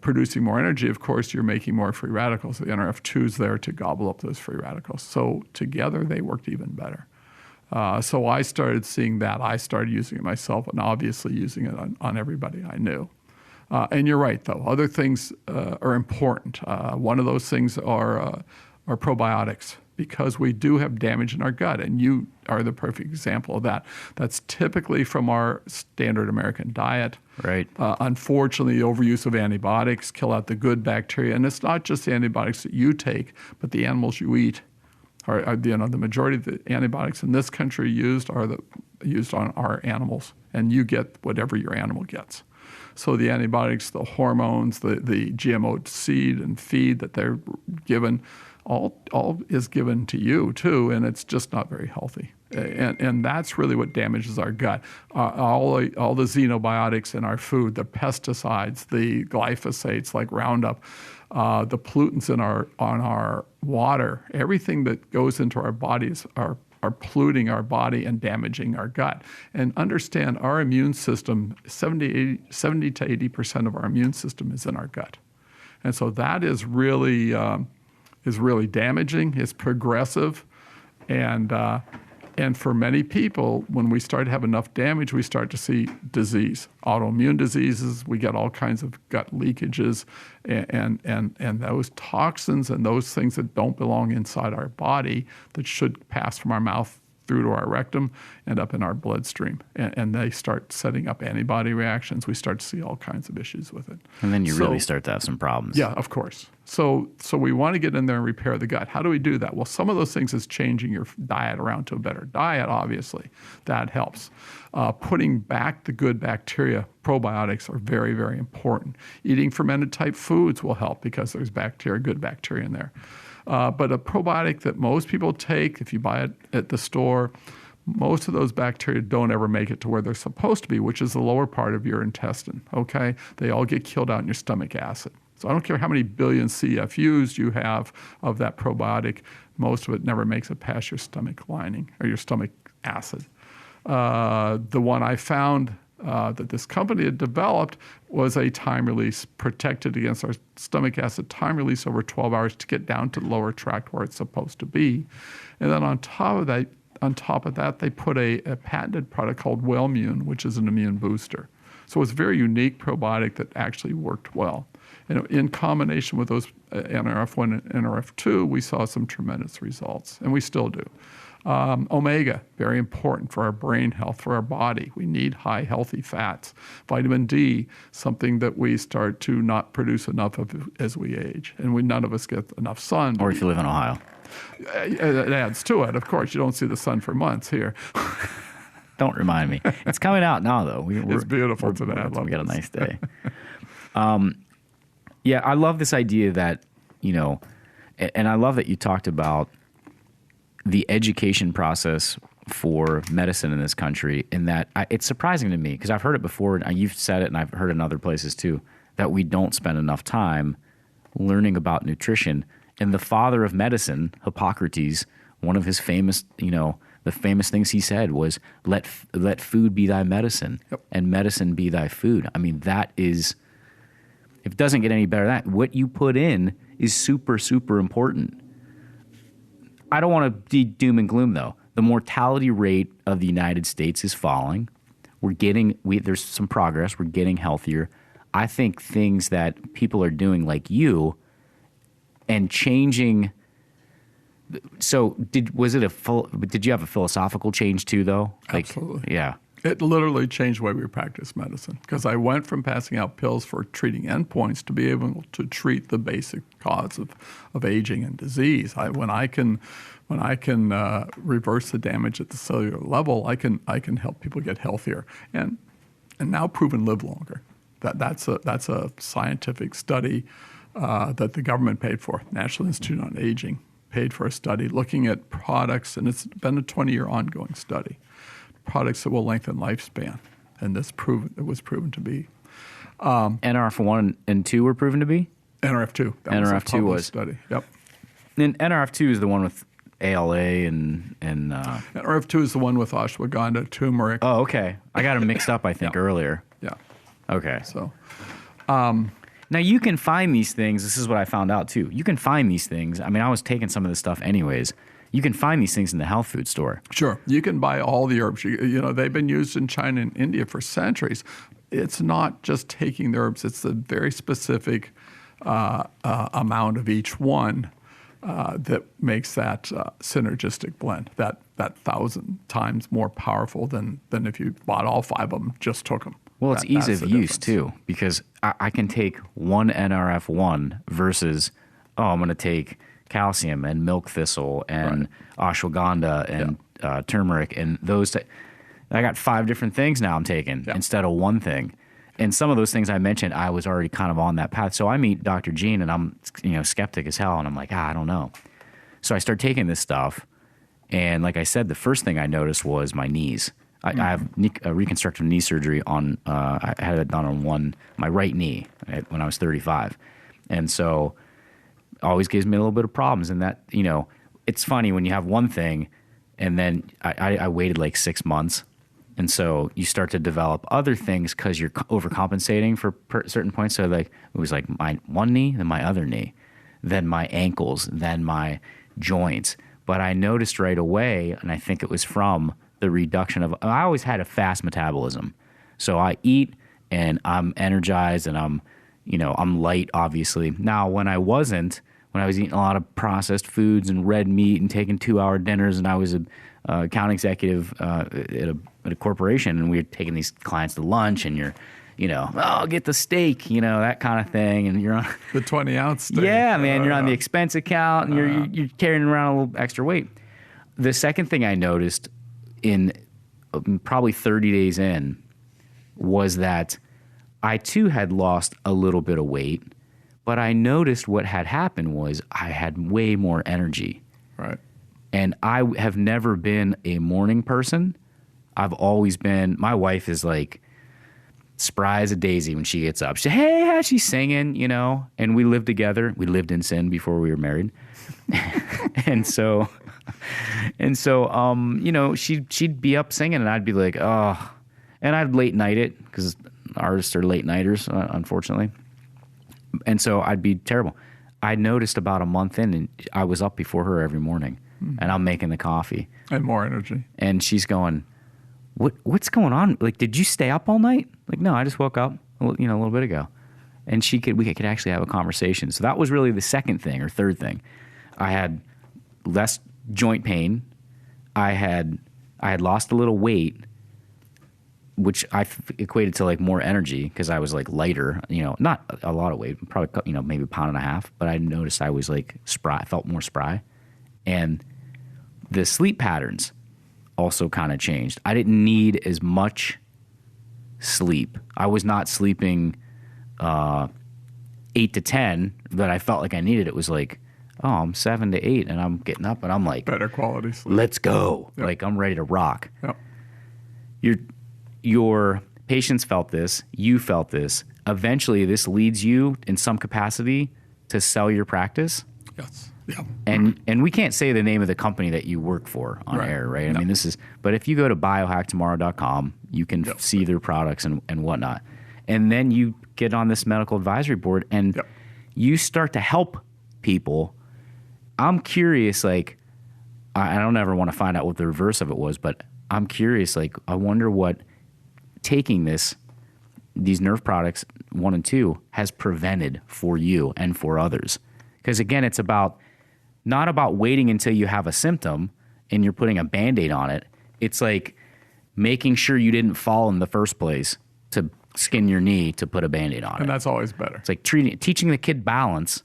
producing more energy, of course, you're making more free radicals. The NRF2 is there to gobble up those free radicals. So together, they worked even better. So I started seeing that. I started using it myself and obviously using it on everybody I knew. And you're right, though. Other things are important. One of those things are probiotics, because we do have damage in our gut, and you are the perfect example of that. That's typically from our standard American diet. Right. Unfortunately, the overuse of antibiotics kill out the good bacteria, and it's not just the antibiotics that you take, but the animals you eat. The majority of the antibiotics in this country used on our animals, and you get whatever your animal gets. So the antibiotics, the hormones, the GMO seed and feed that they're given, all is given to you too, and it's just not very healthy. And that's really what damages our gut. All the xenobiotics in our food, the pesticides, the glyphosates like Roundup, the pollutants on our water, everything that goes into our bodies are polluting our body and damaging our gut. And understand, our immune system, 70 to 80% of our immune system is in our gut. And so that is really damaging. It's progressive. And for many people, when we start to have enough damage, we start to see disease, autoimmune diseases. We get all kinds of gut leakages, and those toxins and those things that don't belong inside our body that should pass from our mouth through to our rectum end up in our bloodstream. And they start setting up antibody reactions. We start to see all kinds of issues with it. And then you really start to have some problems. Yeah, of course. So we want to get in there and repair the gut. How do we do that? Well, some of those things is changing your diet around to a better diet, obviously. That helps. Putting back the good bacteria, probiotics are very, very important. Eating fermented type foods will help because there's good bacteria in there. But a probiotic that most people take, if you buy it at the store, most of those bacteria don't ever make it to where they're supposed to be, which is the lower part of your intestine, okay? They all get killed out in your stomach acid. So I don't care how many billion CFUs you have of that probiotic, most of it never makes it past your stomach lining or your stomach acid. The one I found that this company had developed was a time release, protected against our stomach acid time release over 12 hours to get down to the lower tract where it's supposed to be. And then on top of that, they put a patented product called Wellmune, which is an immune booster. So it's a very unique probiotic that actually worked well. And in combination with those NRF1 and NRF2, we saw some tremendous results, and we still do. Omega, very important for our brain health, for our body. We need high, healthy fats. Vitamin D, something that we start to not produce enough of as we age. And none of us get enough sun. Or if you live in Ohio. It adds to it. Of course, you don't see the sun for months here. Don't remind me. It's coming out now, though. It's beautiful today. We got a nice day. Yeah, I love this idea that, and I love that you talked about the education process for medicine in this country, in that it's surprising to me, because I've heard it before, and you've said it, and I've heard it in other places too, that we don't spend enough time learning about nutrition. And the father of medicine, Hippocrates, one of his famous, the famous things he said was, let food be thy medicine, yep, and medicine be thy food. I mean, that is, if it doesn't get any better than that, what you put in is super, super important. I don't want to be doom and gloom, though. The mortality rate of the United States is falling. There's some progress. We're getting healthier. I think things that people are doing, like you, and changing. So did you have a philosophical change too, though? Absolutely. Yeah. It literally changed the way we practice medicine, because I went from passing out pills for treating endpoints to be able to treat the basic cause of aging and disease. When I can reverse the damage at the cellular level, I can help people get healthier and now proven live longer. That's a scientific study that the government paid for. National Institute on Aging paid for a study looking at products, and it's been a 20-year ongoing study. Products that will lengthen lifespan, and it was proven to be. NRF1 and 2 were proven to be? NRF2. That NRF2 was a was. study. Yep. And NRF2 is the one with ALA and NRF2 is the one with ashwagandha, turmeric. oh, okay. I got them mixed up, I think, earlier. Yeah. Okay. So Now, you can find these things. This is what I found out, too. You can find these things. I mean, I was taking some of this stuff anyways. You can find these things in the health food store. sure, you can buy all the herbs. You know, they've been used in China and India for centuries. It's not just taking the herbs. It's the very specific amount of each one that makes that synergistic blend, that 1,000 times more powerful than if you bought all 5 of them, just took them. Well, it's ease That's of the use, difference. too, because I can take one NRF1 versus, I'm going to take calcium and milk thistle and ashwagandha and turmeric and those. I got 5 different things now I'm taking instead of one thing. And some of those things I mentioned, I was already kind of on that path. So I meet Dr. Gene, and I'm skeptic as hell, and I'm like, I don't know. So I start taking this stuff, and like I said, the first thing I noticed was my knees. I have a reconstructive knee surgery on. I had it done on my right knee when I was 35, and so it always gives me a little bit of problems. And that it's funny when you have one thing, and then I waited like 6 months. And so you start to develop other things because you're overcompensating for certain points. So like it was like my one knee, then my other knee, then my ankles, then my joints. But I noticed right away, and I think it was from the reduction of. I always had a fast metabolism, so I eat and I'm energized and I'm light. Obviously, now when I wasn't, when I was eating a lot of processed foods and red meat and taking 2-hour dinners, and I was a account executive at a corporation, and we were taking these clients to lunch, and you're, get the steak, that kind of thing, and you're on The 20-ounce steak. yeah, man, you're on the expense account, and you're carrying around a little extra weight. The second thing I noticed in probably 30 days in was that I too had lost a little bit of weight, but I noticed what had happened was I had way more energy. Right. And I have never been a morning person. I've always been, my wife is like spry as a daisy when she gets up. She's singing, and we lived together. We lived in sin before we were married. and so, she'd be up singing, and I'd be like, oh, and I'd late night it because artists are late nighters, unfortunately. And so I'd be terrible. I noticed about a month in, and I was up before her every morning. And I'm making the coffee. And more energy. And she's going, what's going on? Like, did you stay up all night? Like, no, I just woke up, a little bit ago. And we could actually have a conversation. So that was really the second thing or third thing. I had less joint pain. I had lost a little weight, which I equated to like more energy because I was like lighter, not a lot of weight, probably, maybe 1.5 pounds. But I noticed I was like spry, felt more spry. And the sleep patterns also kind of changed. I didn't need as much sleep. I was not sleeping 8 to 10 that I felt like I needed. It was like, I'm 7 to 8, and I'm getting up, and I'm like, better quality sleep. Let's go. Yep. Like, I'm ready to rock. Yep. Your patients felt this. You felt this. Eventually, this leads you in some capacity to sell your practice. Yes. Yeah. And we can't say the name of the company that you work for on air, right? No. I mean, but if you go to biohacktomorrow.com, you can see their products and whatnot. And then you get on this medical advisory board and you start to help people. I'm curious, like, I don't ever want to find out what the reverse of it was, but I'm curious, like, I wonder what taking these nerve products 1 and 2 has prevented for you and for others. Because again, it's not about waiting until you have a symptom and you're putting a Band-Aid on it. It's like making sure you didn't fall in the first place to skin your knee to put a Band-Aid on it. And that's always better. It's like teaching the kid balance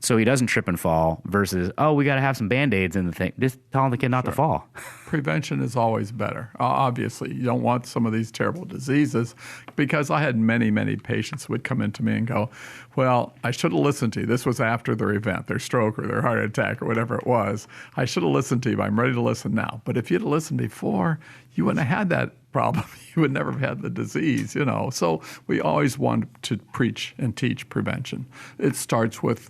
so he doesn't trip and fall versus, we got to have some Band-Aids in the thing. Just telling the kid not to fall. Prevention is always better. Obviously, you don't want some of these terrible diseases because I had many, many patients who would come into me and go, well, I should have listened to you. This was after their event, their stroke or their heart attack or whatever it was. I should have listened to you, but I'm ready to listen now. But if you'd have listened before, you wouldn't have had that problem. You would never have had the disease, So we always want to preach and teach prevention. It starts with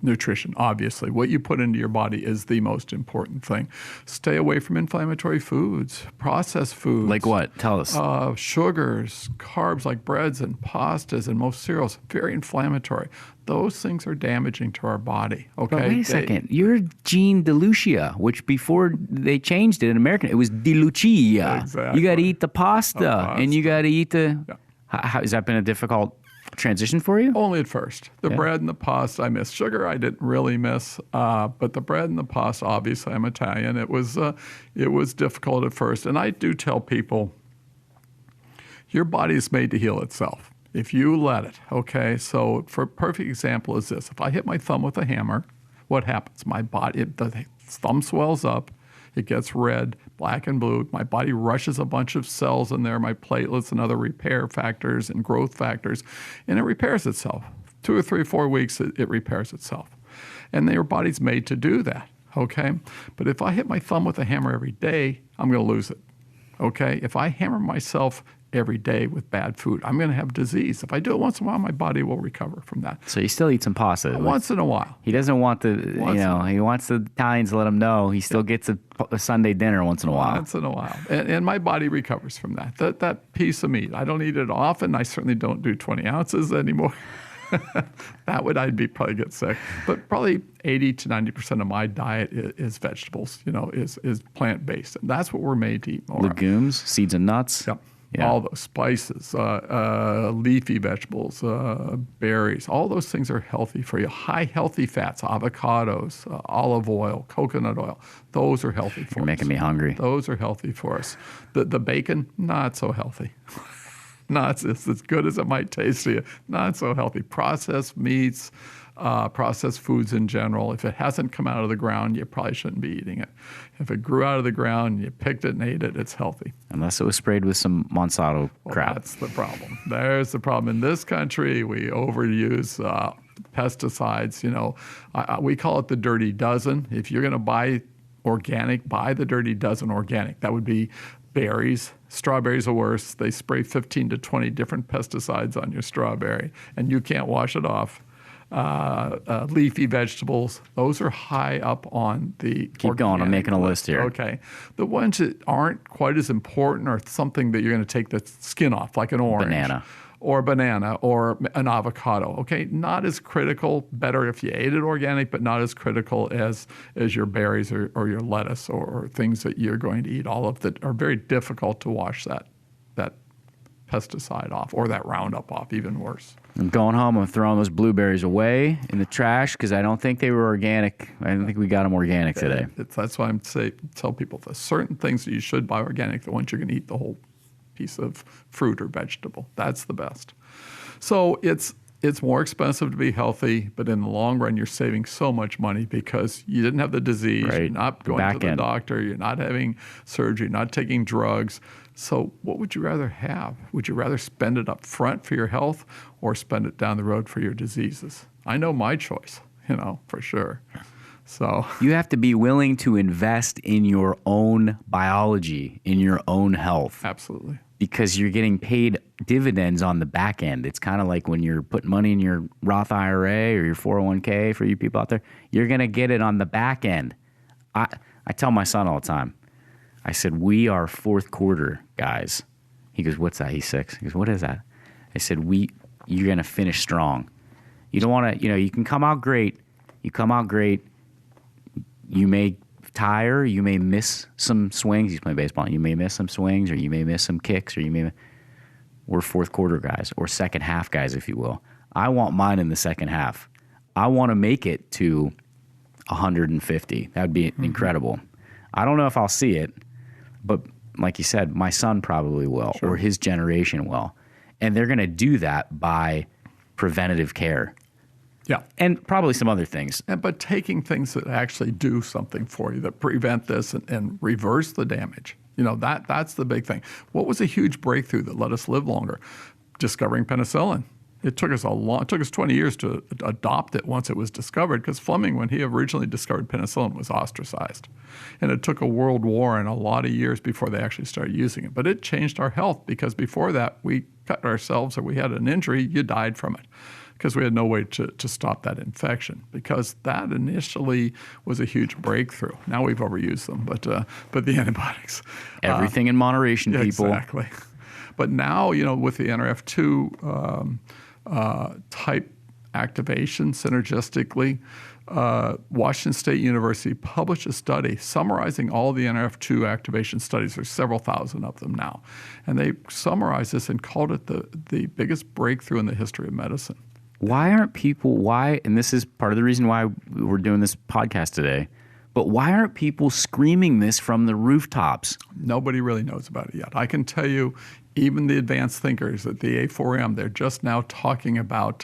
nutrition, obviously. What you put into your body is the most important thing. Stay away from inflammatory foods, processed foods. Like what? Tell us. Sugars, carbs like breads and pastas and most cereals, very inflammatory. Those things are damaging to our body, okay? But wait a second. You're Gene DeLucia, which before they changed it in American, it was DeLucia. Exactly. You got to eat the pasta, and you got to eat the... Yeah. How, has that been a difficult transition for you? Only at first. The bread and the pasta I missed. Sugar I didn't really miss, but the bread and the pasta, obviously I'm Italian. It was difficult at first. And I do tell people, your body is made to heal itself if you let it, okay? So for a perfect example is this. If I hit my thumb with a hammer, what happens? My body, the thumb swells up, it gets red, black and blue. My body rushes a bunch of cells in there, my platelets and other repair factors and growth factors, and it repairs itself. 2 or 3 or 4 weeks, it repairs itself. And your body's made to do that, okay? But if I hit my thumb with a hammer every day, I'm going to lose it, okay? If I hammer myself every day with bad food, I'm going to have disease. If I do it once in a while, my body will recover from that. So you still eat some pasta? Once in a while. He doesn't want he wants the Italians to let him know he still gets a Sunday dinner once in a while. Once in a while. And my body recovers from that. That piece of meat, I don't eat it often. I certainly don't do 20 ounces anymore. I'd probably get sick. But probably 80 to 90% of my diet is vegetables, is plant-based. And that's what we're made to eat more. Legumes, seeds and nuts. Yep. Yeah. All those spices, leafy vegetables, berries, all those things are healthy for you. High healthy fats, avocados, olive oil, coconut oil, those are healthy for us. You're making me hungry. Those are healthy for us. The bacon, not so healthy. Not as good as it might taste to you. Not so healthy. Processed meats, processed foods in general. If it hasn't come out of the ground, you probably shouldn't be eating it. If it grew out of the ground, you picked it and ate it, it's healthy. Unless it was sprayed with some Monsanto crap. That's the problem. There's the problem. In this country, we overuse pesticides. We call it the dirty dozen. If you're going to buy organic, buy the dirty dozen organic. That would be berries. Strawberries are worse. They spray 15 to 20 different pesticides on your strawberry, and you can't wash it off. Leafy vegetables, those are high up on the Keep going. I'm making a list here. Okay. The ones that aren't quite as important are something that you're going to take the skin off, like an orange. Banana or an avocado. Okay, not as critical. Better if you ate it organic, but not as critical as your berries or your lettuce or things that you're going to eat. All of that are very difficult to wash that pesticide off or that Roundup off. Even worse. I'm going home. I'm throwing those blueberries away in the trash because I don't think they were organic. I don't think we got them organic today. That's why tell people there's certain things that you should buy organic. The ones you're going to eat the whole piece of fruit or vegetable. That's the best. So it's more expensive to be healthy, but in the long run, you're saving so much money because you didn't have the disease. Right. You're not going to the doctor. You're not having surgery. You're not taking drugs. So what would you rather have? Would you rather spend it up front for your health or spend it down the road for your diseases? I know my choice, for sure. So you have to be willing to invest in your own biology, in your own health. Absolutely. Because you're getting paid dividends on the back end. It's kind of like when you're putting money in your Roth IRA or your 401k for you people out there, you're going to get it on the back end. I tell my son all the time, I said, we are fourth quarter guys. He goes, what's that? He's 6. He goes, what is that? I said, you're going to finish strong. You don't want to, you can come out great. You come out great. You may tire. You may miss some swings. He's playing baseball. You may miss some swings, or you may miss some kicks, or we're fourth quarter guys, or second half guys, if you will. I want mine in the second half. I want to make it to 150. That would be incredible. I don't know if I'll see it, but like you said, my son probably will, or his generation will. And they're going to do that by preventative care. Yeah. And probably some other things. But taking things that actually do something for you, that prevent this and reverse the damage. That's the big thing. What was a huge breakthrough that let us live longer? Discovering penicillin. It took us 20 years to adopt it once it was discovered, because Fleming, when he originally discovered penicillin, was ostracized. And it took a world war and a lot of years before they actually started using it. But it changed our health, because before that, we cut ourselves or we had an injury, you died from it, because we had no way to stop that infection, because that initially was a huge breakthrough. Now we've overused them, but the antibiotics. Everything in moderation, people. Exactly. But now, with the NRF2 type activation synergistically, Washington State University published a study summarizing all the NRF2 activation studies. There's several thousand of them now. And they summarized this and called it the biggest breakthrough in the history of medicine. And this is part of the reason why we're doing this podcast today, but why aren't people screaming this from the rooftops? Nobody really knows about it yet. I can tell you, even the advanced thinkers at the A4M, they're just now talking about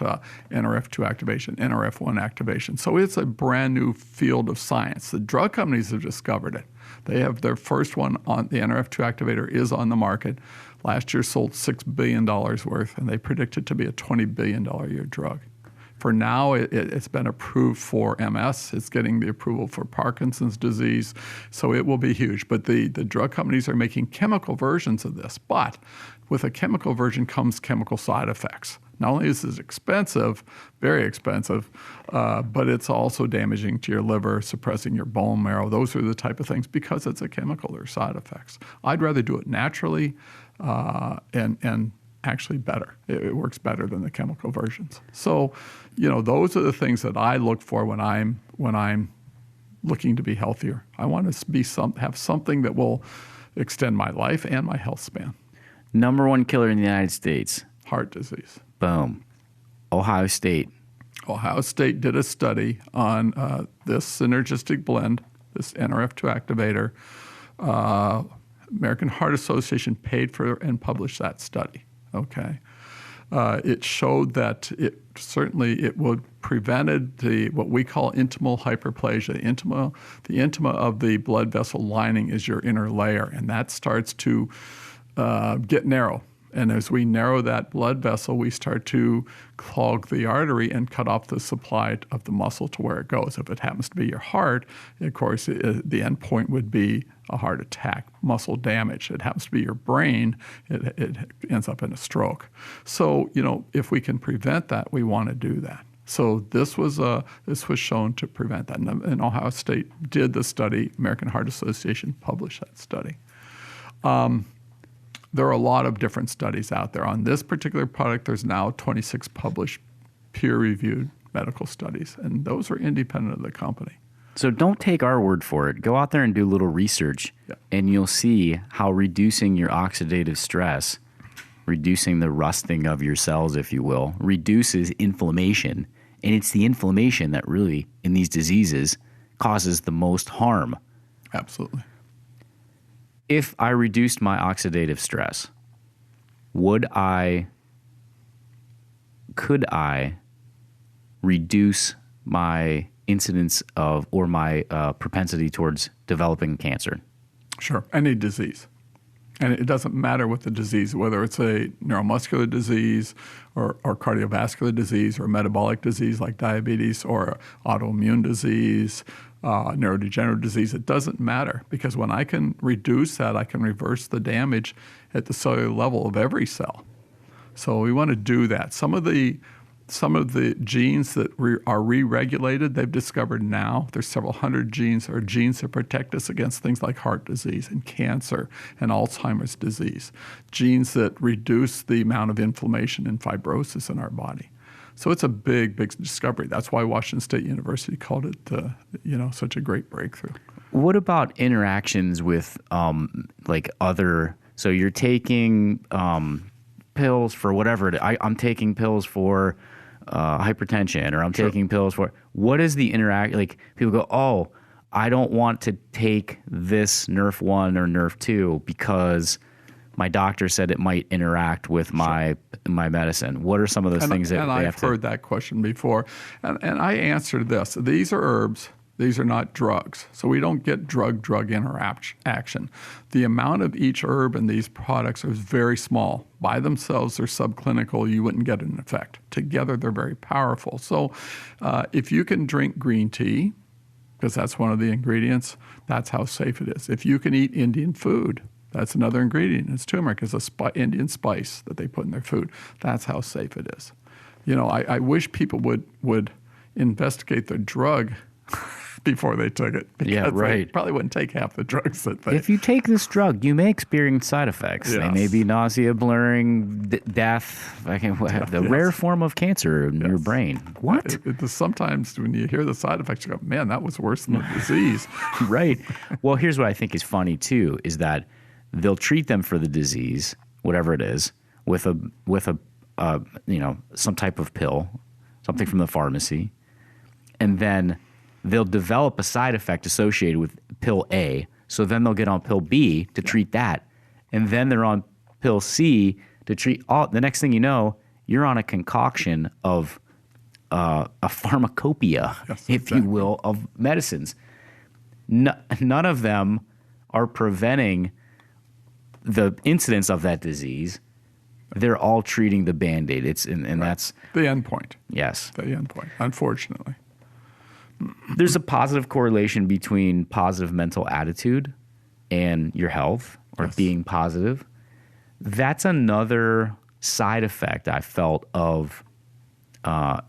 NRF2 activation, NRF1 activation. So it's a brand new field of science. The drug companies have discovered it. They have their first one on the NRF2 activator is on the market. Last year sold $6 billion worth, and they predict it to be a $20 billion a year drug. For now, it's been approved for MS. It's getting the approval for Parkinson's disease, so it will be huge. But the drug companies are making chemical versions of this. But with a chemical version comes chemical side effects. Not only is it expensive, very expensive, but it's also damaging to your liver, suppressing your bone marrow. Those are the type of things, because it's a chemical, there are side effects. I'd rather do it naturally and actually better. It works better than the chemical versions. So, those are the things that I look for when I'm looking to be healthier. I want to have something that will extend my life and my health span. Number one killer in the United States. Heart disease. Boom. Ohio State. Ohio State did a study on this synergistic blend, this NRF2 activator. American Heart Association paid for and published that study. Okay, it showed that it would prevented what we call intimal hyperplasia. The intima of the blood vessel lining is your inner layer, and that starts to get narrow. And as we narrow that blood vessel, we start to clog the artery and cut off the supply of the muscle to where it goes. If it happens to be your heart, of course, the end point would be a heart attack, muscle damage. It happens to be your brain, it ends up in a stroke. So, if we can prevent that, we want to do that. So this was shown to prevent that. And Ohio State did the study. American Heart Association published that study. There are a lot of different studies out there. On this particular product, there's now 26 published peer-reviewed medical studies, and those are independent of the company. So don't take our word for it. Go out there and do a little research, and you'll see how reducing your oxidative stress, reducing the rusting of your cells, if you will, reduces inflammation. And it's the inflammation that really, in these diseases, causes the most harm. Absolutely. If I reduced my oxidative stress, could I reduce my incidence of or my propensity towards developing cancer? Sure. Any disease. And it doesn't matter what the disease, whether it's a neuromuscular disease or cardiovascular disease or metabolic disease like diabetes or autoimmune disease, neurodegenerative disease. It doesn't matter, because when I can reduce that, I can reverse the damage at the cellular level of every cell. So we want to do that. Some of the genes that are re-regulated, they've discovered now, there's several hundred genes that protect us against things like heart disease and cancer and Alzheimer's disease, genes that reduce the amount of inflammation and fibrosis in our body. So it's a big, big discovery. That's why Washington State University called it, such a great breakthrough. What about interactions with other? So you're taking pills for whatever. I'm taking pills for hypertension, or I'm taking pills for. What is the interact? Like, people go, oh, I don't want to take this Nerf 1 or Nerf 2 because my doctor said it might interact with my medicine. What are some of those things that they have to? And I've heard that question before. And I answered this. These are herbs. These are not drugs. So we don't get drug-drug interaction. The amount of each herb in these products is very small. By themselves, they're subclinical. You wouldn't get an effect. Together, they're very powerful. So if you can drink green tea, because that's one of the ingredients, that's how safe it is. If you can eat Indian food, that's another ingredient. It's turmeric. It's a Indian spice that they put in their food. That's how safe it is. You know, I wish people would investigate the drug before they took it. Because they probably wouldn't take half the drugs that they... If you take this drug, you may experience side effects. Yes. They may be nausea, blurring, death, the rare form of cancer in your brain. What? Sometimes when you hear the side effects, you go, man, that was worse than the disease. Right. Well, here's what I think is funny, too, is that they'll treat them for the disease, whatever it is, with a some type of pill, something from the pharmacy, and then they'll develop a side effect associated with pill A. So then they'll get on pill B to treat that, and then they're on pill C to treat all. The next thing you know, you're on a concoction of a pharmacopoeia, if you will, of medicines. None of them are preventing the incidence of that disease. They're all treating the Band-Aid. That's the end point. Yes. The end point, unfortunately. There's a positive correlation between positive mental attitude and your health, or being positive. That's another side effect I felt of Nerf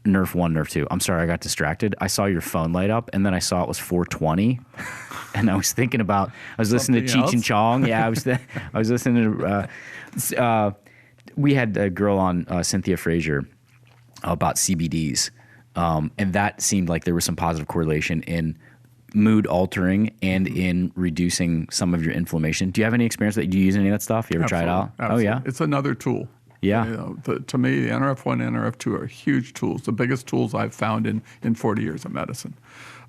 1, Nerf 2. I'm sorry, I got distracted. I saw your phone light up, and then I saw it was 420. And I was thinking about, I was listening to Cheech and Chong. Yeah, I was listening to, we had a girl on, Cynthia Frazier, about CBDs. And that seemed like there was some positive correlation in mood altering and in reducing some of your inflammation. Do you have any experience that you use any of that stuff? You ever try it out? Absolutely. Oh, yeah? It's another tool. Yeah. You know, to me, the NRF1 and NRF2 are huge tools, the biggest tools I've found in 40 years of medicine.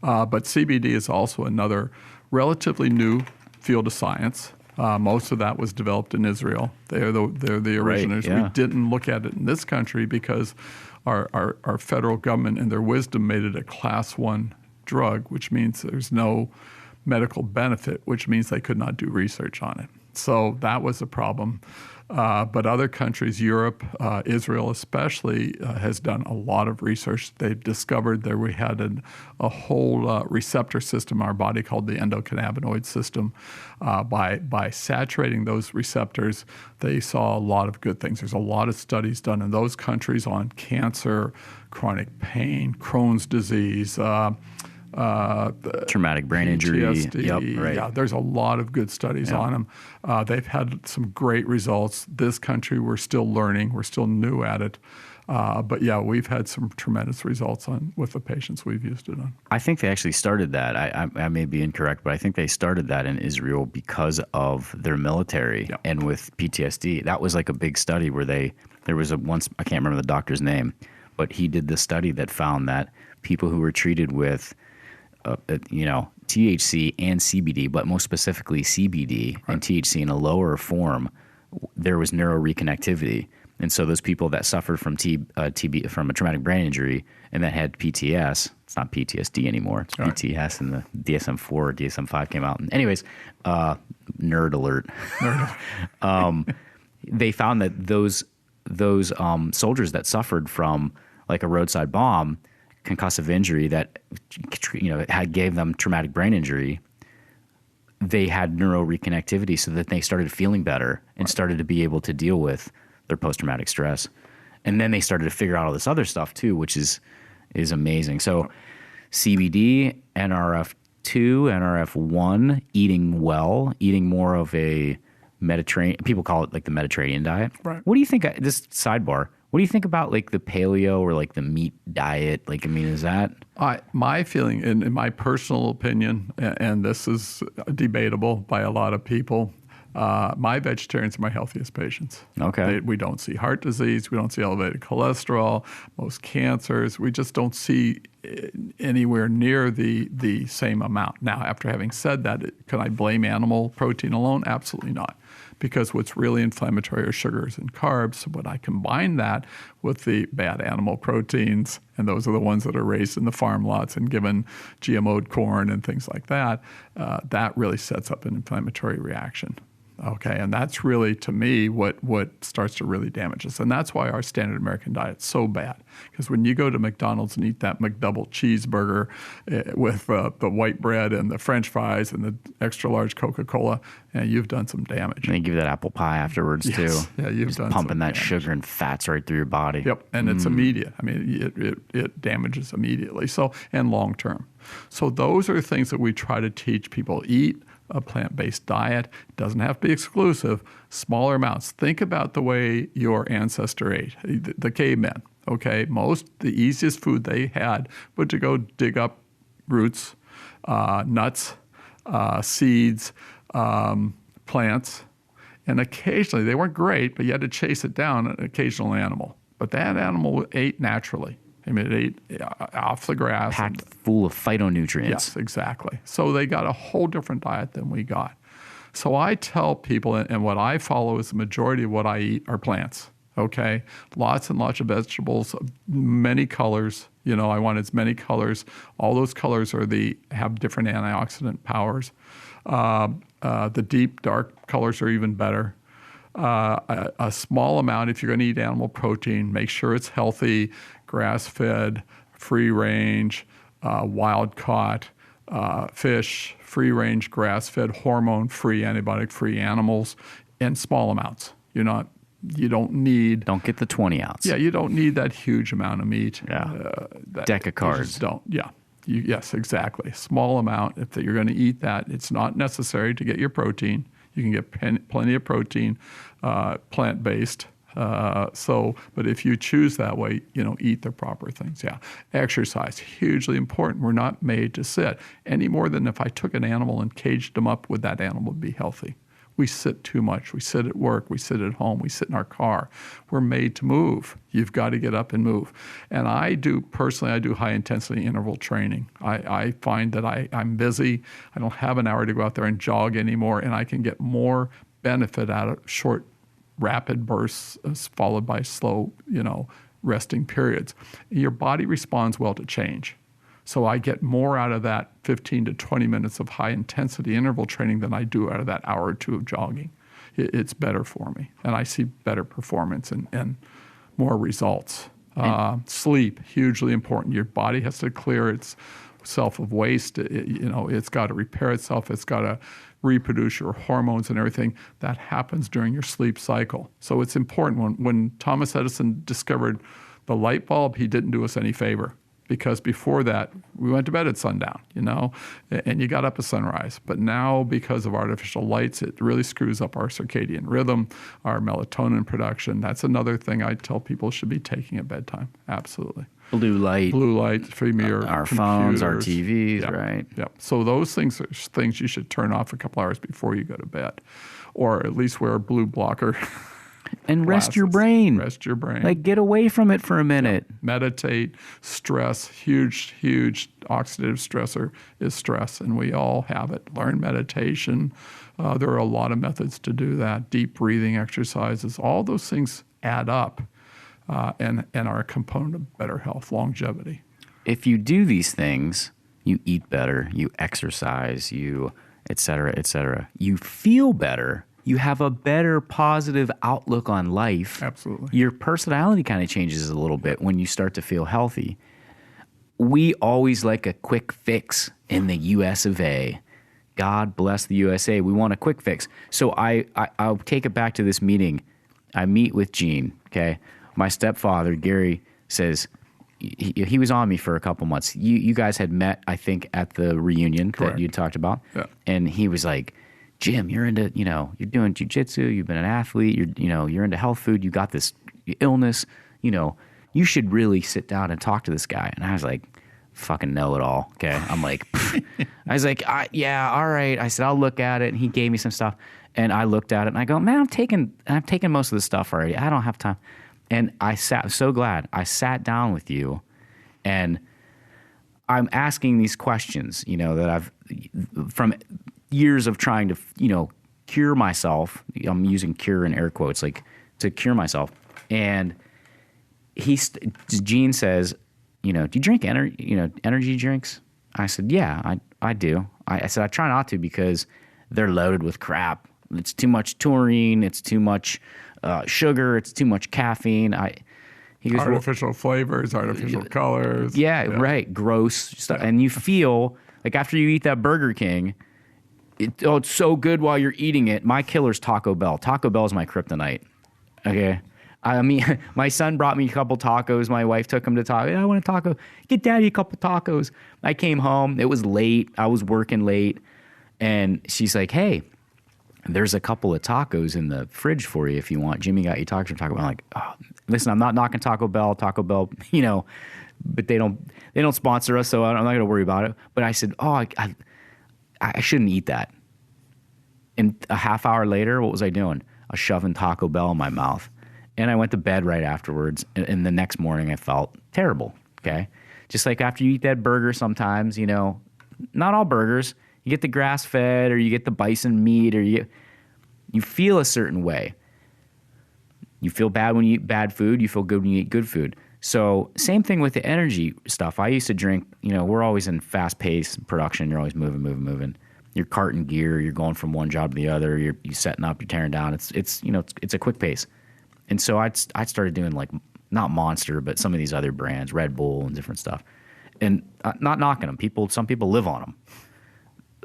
But CBD is also another relatively new field of science. Most of that was developed in Israel. They're the originators. Right, yeah. We didn't look at it in this country because our federal government, in their wisdom, made it a class 1 drug, which means there's no medical benefit, which means they could not do research on it. So that was a problem. But other countries, Europe, Israel especially, has done a lot of research. They've discovered that we had a whole receptor system in our body called the endocannabinoid system. By saturating those receptors, they saw a lot of good things. There's a lot of studies done in those countries on cancer, chronic pain, Crohn's disease, traumatic brain injury. PTSD. Yep, right. Yeah, there's a lot of good studies on them. They've had some great results. This country, we're still learning. We're still new at it. But yeah, we've had some tremendous results with the patients we've used it on. I think they actually started that. I may be incorrect, but I think they started that in Israel because of their military and with PTSD. That was like a big study where there was I can't remember the doctor's name, but he did this study that found that people who were treated with THC and CBD, but most specifically CBD and THC in a lower form, there was neuroreconnectivity. And so those people that suffered from TB, from a traumatic brain injury, and that had PTS, it's not PTSD anymore, it's PTS, and the DSM-4 or DSM-5 came out. And anyways, nerd alert. They found that those soldiers that suffered from like a roadside bomb, concussive injury that gave them traumatic brain injury, they had neuroreconnectivity so that they started feeling better and started to be able to deal with their post-traumatic stress. And then they started to figure out all this other stuff too, which is amazing. So CBD, NRF2, NRF1, eating well, eating more of a Mediterranean, people call it like the Mediterranean diet. Right. What do you think, this sidebar, what do you think about like the paleo or like the meat diet? Like, I mean, is that? My feeling, in my personal opinion, and this is debatable by a lot of people, my vegetarians are my healthiest patients. Okay. We don't see heart disease. We don't see elevated cholesterol, most cancers. We just don't see anywhere near the same amount. Now, after having said that, can I blame animal protein alone? Absolutely not. because what's really inflammatory are sugars and carbs. So when I combine that with the bad animal proteins, and those are the ones that are raised in the farm lots and given GMO'd corn and things like that, that really sets up an inflammatory reaction. Okay, and that's really, to me, what starts to really damage us. And that's why our standard American diet's so bad. Because when you go to McDonald's and eat that McDouble cheeseburger with the white bread and the French fries and the extra large Coca-Cola, you've done some damage. And they give you that apple pie afterwards, too. Yeah, you've just done pumping some that damage. sugar and fats right through your body. Yep, and it's immediate. I mean, it damages immediately, and long term. So those are things that we try to teach people. Eat a plant-based diet. It doesn't have to be exclusive. Smaller amounts. Think about the way your ancestor ate, the cavemen. Okay, the easiest food they had was to go dig up roots, nuts, seeds, plants, and occasionally, they weren't great, but you had to chase it down, an occasional animal. But that animal ate naturally. I mean, it ate off the grass. Packed full of phytonutrients. Yes, exactly. So they got a whole different diet than we got. So I tell people, and what I follow is the majority of what I eat are plants, okay? Lots and lots of vegetables, many colors. You know, I want as many colors. All those colors have different antioxidant powers. The deep, dark colors are even better. A small amount, if you're going to eat animal protein, make sure it's healthy, grass-fed, free-range, wild-caught fish, free-range, grass-fed, hormone-free, antibiotic-free animals, in small amounts. You don't need... Don't get the 20 ounce. Yeah, you don't need that huge amount of meat. Yeah. Deck of cards. You just don't. Yeah. Yes, exactly. Small amount. If you're going to eat that, it's not necessary to get your protein. You can get plenty of protein, plant-based. But if you choose that way, eat the proper things. Yeah. Exercise, hugely important. We're not made to sit any more than if I took an animal and caged them up, would that animal be healthy? We sit too much. We sit at work. We sit at home. We sit in our car. We're made to move. You've got to get up and move. And I do high-intensity interval training. I find that I'm busy. I don't have an hour to go out there and jog anymore, and I can get more benefit out of short, rapid bursts followed by slow, resting periods. Your body responds well to change. So I get more out of that 15 to 20 minutes of high-intensity interval training than I do out of that hour or two of jogging. It's better for me, and I see better performance and more results. Sleep, hugely important. Your body has to clear itself of waste. It's got to repair itself. It's got to reproduce your hormones and everything. That happens during your sleep cycle. So it's important. When Thomas Edison discovered the light bulb, he didn't do us any favor. Because before that, we went to bed at sundown, and you got up at sunrise. But now, because of artificial lights, it really screws up our circadian rhythm, our melatonin production. That's another thing I tell people should be taking at bedtime. Absolutely. Blue light from our computers. phones, our TVs, right? Yep. So those things are things you should turn off a couple hours before you go to bed, or at least wear a blue blocker. And rest your brain. Rest your brain. Like, get away from it for a minute. Yeah. Meditate. Stress. Huge oxidative stressor is stress, and we all have it. Learn meditation. There are a lot of methods to do that. Deep breathing exercises. All those things add up and are a component of better health, longevity. If you do these things, you eat better, you exercise, you et cetera, you feel better. You have a better positive outlook on life. Absolutely. Your personality kind of changes a little bit when you start to feel healthy. We always like a quick fix in the US of A. God bless the USA. We want a quick fix. So I'll take it back to this meeting. I meet with Gene, okay? My stepfather, Gary, says, he was on me for a couple months. You guys had met, I think, at the reunion Correct. that you talked about. Yeah. And he was like, Jim, you're into, you're doing jujitsu, you've been an athlete, you're into health food, you got this illness, you should really sit down and talk to this guy. And I was like, fucking know it all. Okay. I'm like, I was like, yeah, all right. I said, I'll look at it. And he gave me some stuff. And I looked at it and I go, man, I've taken most of this stuff already. I don't have time. And so glad I sat down with you, and I'm asking these questions, that I've, from years of trying to, cure myself. I'm using cure in air quotes, like to cure myself. And Gene says, do you drink energy drinks? I said, yeah, I do. I said, I try not to because they're loaded with crap. It's too much taurine. It's too much sugar. It's too much caffeine. He goes, artificial flavors, artificial colors. Yeah, right. Gross stuff. Yeah. And you feel like after you eat that Burger King, it's so good while you're eating it. My killer's Taco Bell. Taco Bell is my kryptonite. Okay. I mean, my son brought me a couple tacos. My wife took him to taco. I want a taco. Get daddy a couple tacos. I came home. It was late. I was working late. And she's like, hey, there's a couple of tacos in the fridge for you if you want. Jimmy got you tacos from Taco Bell. I'm like, oh, listen, I'm not knocking Taco Bell, but they don't sponsor us, so I'm not going to worry about it. But I said, oh, I shouldn't eat that. And a half hour later, what was I doing? I was shoving Taco Bell in my mouth. And I went to bed right afterwards. And the next morning, I felt terrible, okay? Just like after you eat that burger sometimes, not all burgers. You get the grass-fed or you get the bison meat or you feel a certain way. You feel bad when you eat bad food. You feel good when you eat good food. So same thing with the energy stuff. I used to drink, we're always in fast-paced production. You're always moving. You're carting gear. You're going from one job to the other. You're setting up. You're tearing down. It's a quick pace. And so I started doing like not Monster, but some of these other brands, Red Bull and different stuff. And not knocking them. Some people live on them.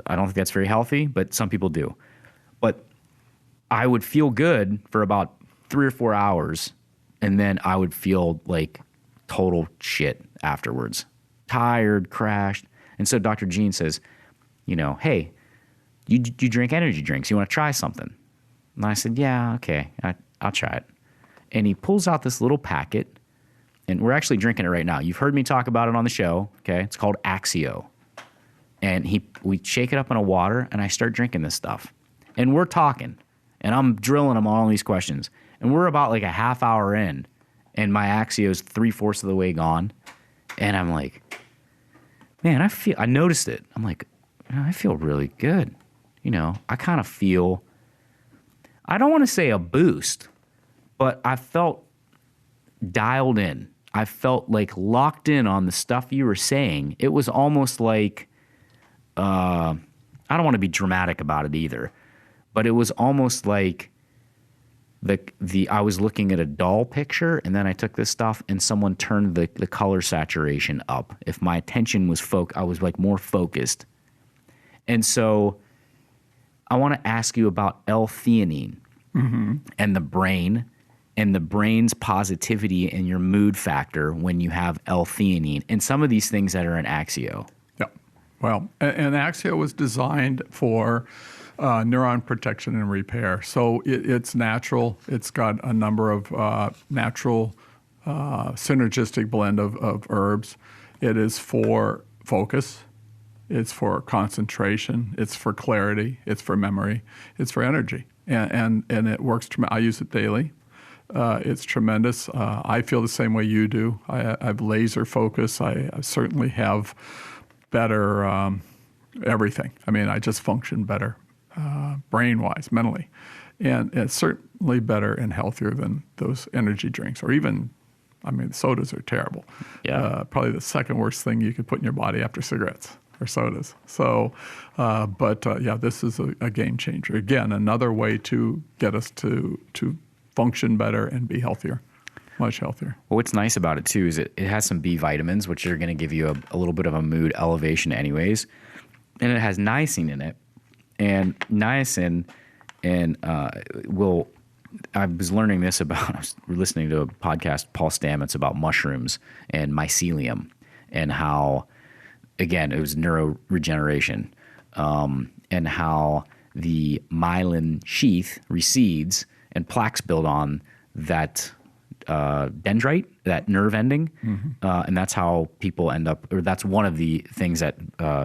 I don't think that's very healthy, but some people do. But I would feel good for about 3 or 4 hours, and then I would feel like total shit afterwards. Tired, crashed. And so Dr. Gene says, hey, you drink energy drinks. You want to try something? And I said, yeah, okay, I'll try it. And he pulls out this little packet, and we're actually drinking it right now. You've heard me talk about it on the show, okay? It's called Axio. And we shake it up in a water, and I start drinking this stuff. And we're talking, and I'm drilling him on all these questions. And we're about like a half hour in, and my Axio's 3/4 of the way gone. And I'm like, man, I noticed it. I'm like, I feel really good. I kind of feel, I don't want to say a boost, but I felt dialed in. I felt like locked in on the stuff you were saying. It was almost like, I don't want to be dramatic about it either, but it was almost like I was looking at a doll picture, and then I took this stuff and someone turned the color saturation up. If my attention was I was like more focused. And so I want to ask you about L-theanine and the brain and the brain's positivity and your mood factor when you have L-theanine and some of these things that are in Axio. Yeah. Well, and Axio was designed for neuron protection and repair. So it's natural. It's got a number of natural synergistic blend of herbs. It is for focus. It's for concentration. It's for clarity. It's for memory. It's for energy. And it works. I use it daily. It's tremendous. I feel the same way you do. I have laser focus. I certainly have better everything. I mean, I just function better. Brain-wise, mentally. And it's certainly better and healthier than those energy drinks or even, sodas are terrible. Yeah. Probably the second worst thing you could put in your body after cigarettes or sodas. So, this is a game changer. Again, another way to get us to function better and be healthier, much healthier. Well, what's nice about it, too, is it has some B vitamins, which are going to give you a little bit of a mood elevation anyways. And it has niacin in it. And niacin I was learning this I was listening to a podcast, Paul Stamets, about mushrooms and mycelium and how, again, it was neuroregeneration, and how the myelin sheath recedes and plaques build on that dendrite, that nerve ending. And that's how people end up, or that's one of the things that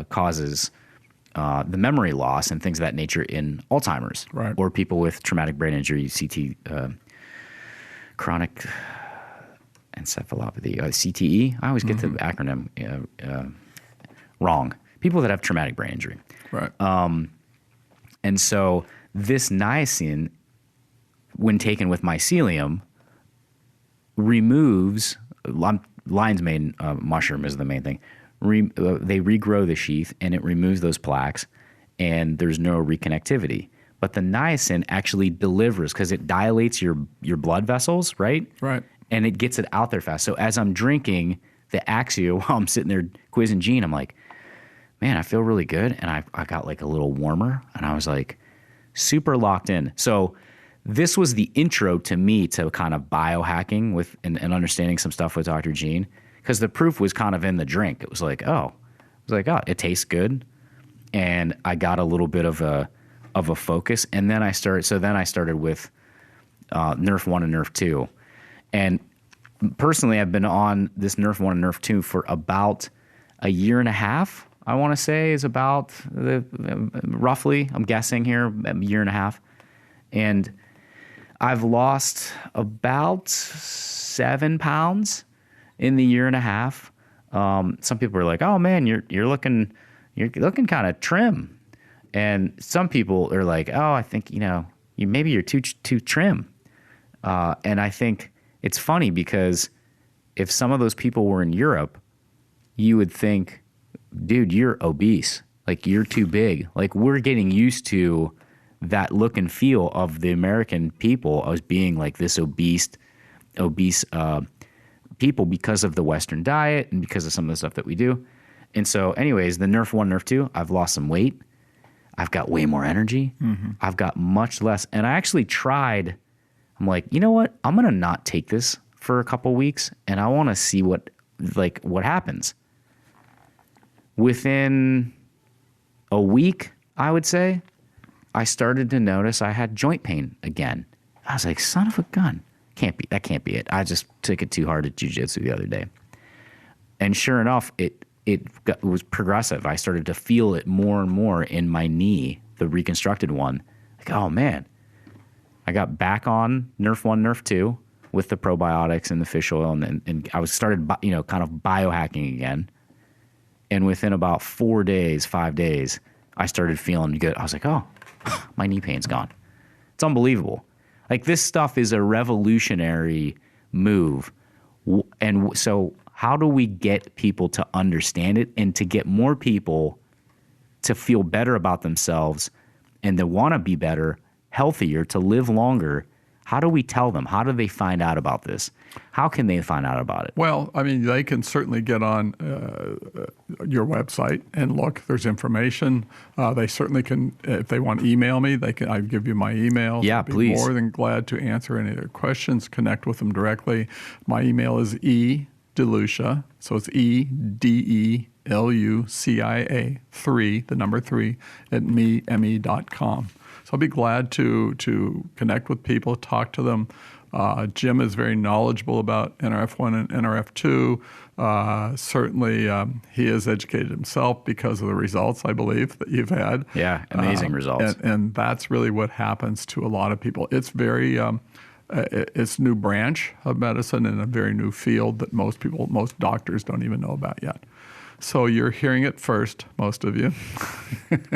causes the memory loss and things of that nature in Alzheimer's, right, or people with traumatic brain injury, chronic encephalopathy, CTE. I always get the acronym wrong. People that have traumatic brain injury. Right. And so this niacin, when taken with mycelium, removes lion's mane mushroom is the main thing. They regrow the sheath and it removes those plaques, and there's no reconnectivity. But the niacin actually delivers because it dilates your blood vessels, right? Right. And it gets it out there fast. So as I'm drinking the Axio while I'm sitting there quizzing Gene, I'm like, man, I feel really good. And I got like a little warmer, and I was like super locked in. So this was the intro to me to kind of biohacking with and understanding some stuff with Dr. Gene, because the proof was kind of in the drink. It was like, oh, it tastes good. And I got a little bit of a focus. And then I started with Nerf 1 and Nerf 2. And personally, I've been on this Nerf 1 and Nerf 2 for about a year and a half, I want to say, is about roughly, I'm guessing here, a year and a half. And I've lost about 7 pounds in the year and a half. Some people are like, "Oh man, you're looking kind of trim," and some people are like, "Oh, I think maybe you're too trim." And I think it's funny because if some of those people were in Europe, you would think, "Dude, you're obese. Like you're too big." Like we're getting used to that look and feel of the American people as being like this obese people because of the Western diet and because of some of the stuff that we do. And so anyways, the Nerf 1, Nerf 2, I've lost some weight. I've got way more energy. Mm-hmm. I've got much less. And I actually tried, I'm like, you know what? I'm going to not take this for a couple weeks, and I want to see what happens. Within a week, I would say, I started to notice I had joint pain again. I was like, son of a gun. That can't be it. I just took it too hard at jiu-jitsu the other day. And sure enough, it was progressive. I started to feel it more and more in my knee, the reconstructed one. Like, oh man. I got back on Nerf 1, Nerf 2 with the probiotics and the fish oil, and I started kind of biohacking again. And within about 5 days, I started feeling good. I was like, oh, my knee pain's gone. It's unbelievable. Like this stuff is a revolutionary move. And so how do we get people to understand it and to get more people to feel better about themselves and to want to be better, healthier, to live longer? How do we tell them? How do they find out about this? How can they find out about it? Well, I mean, they can certainly get on your website and look. There's information. They certainly can, if they want to email me, I give you my email. Yeah, please. More than glad to answer any of their questions, connect with them directly. My email is DeLucia, so it's EDELUCIA 3, the number 3, at me.com. So I'll be glad to connect with people, talk to them. Jim is very knowledgeable about NRF1 and NRF2. Certainly, he is educated himself because of the results, I believe, that you've had. Yeah, amazing results. And that's really what happens to a lot of people. It's very, it's a new branch of medicine and a very new field that most doctors don't even know about yet. So you're hearing it first, most of you.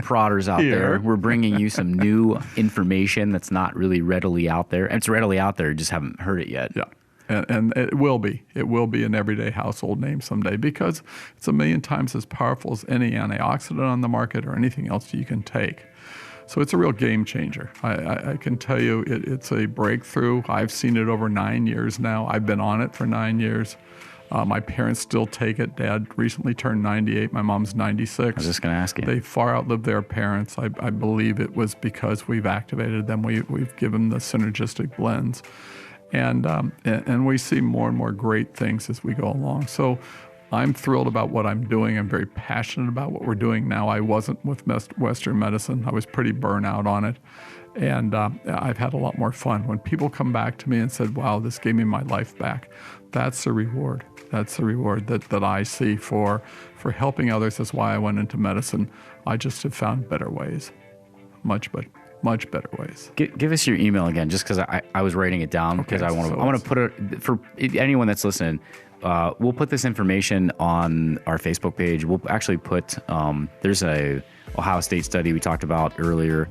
Prodders out there. We're bringing you some new information that's not really readily out there. It's readily out there, you just haven't heard it yet. Yeah. And it will be. It will be an everyday household name someday because it's 1,000,000 times as powerful as any antioxidant on the market or anything else you can take. So it's a real game changer. I can tell you it's a breakthrough. I've seen it over 9 years now. I've been on it for 9 years. My parents still take it. Dad recently turned 98. My mom's 96. I was just going to ask you. They far outlived their parents. I believe it was because we've activated them. We've given the synergistic blends. And we see more and more great things as we go along. So I'm thrilled about what I'm doing. I'm very passionate about what we're doing now. I wasn't with Western medicine. I was pretty burnt out on it. And I've had a lot more fun. When people come back to me and said, wow, this gave me my life back, that's the reward. That's the reward that I see for helping others. That's why I went into medicine. I just have found better ways, much better ways. Give us your email again, just because I was writing it down because I want to put it for anyone that's listening. We'll put this information on our Facebook page. We'll actually put there's a Ohio State study we talked about earlier.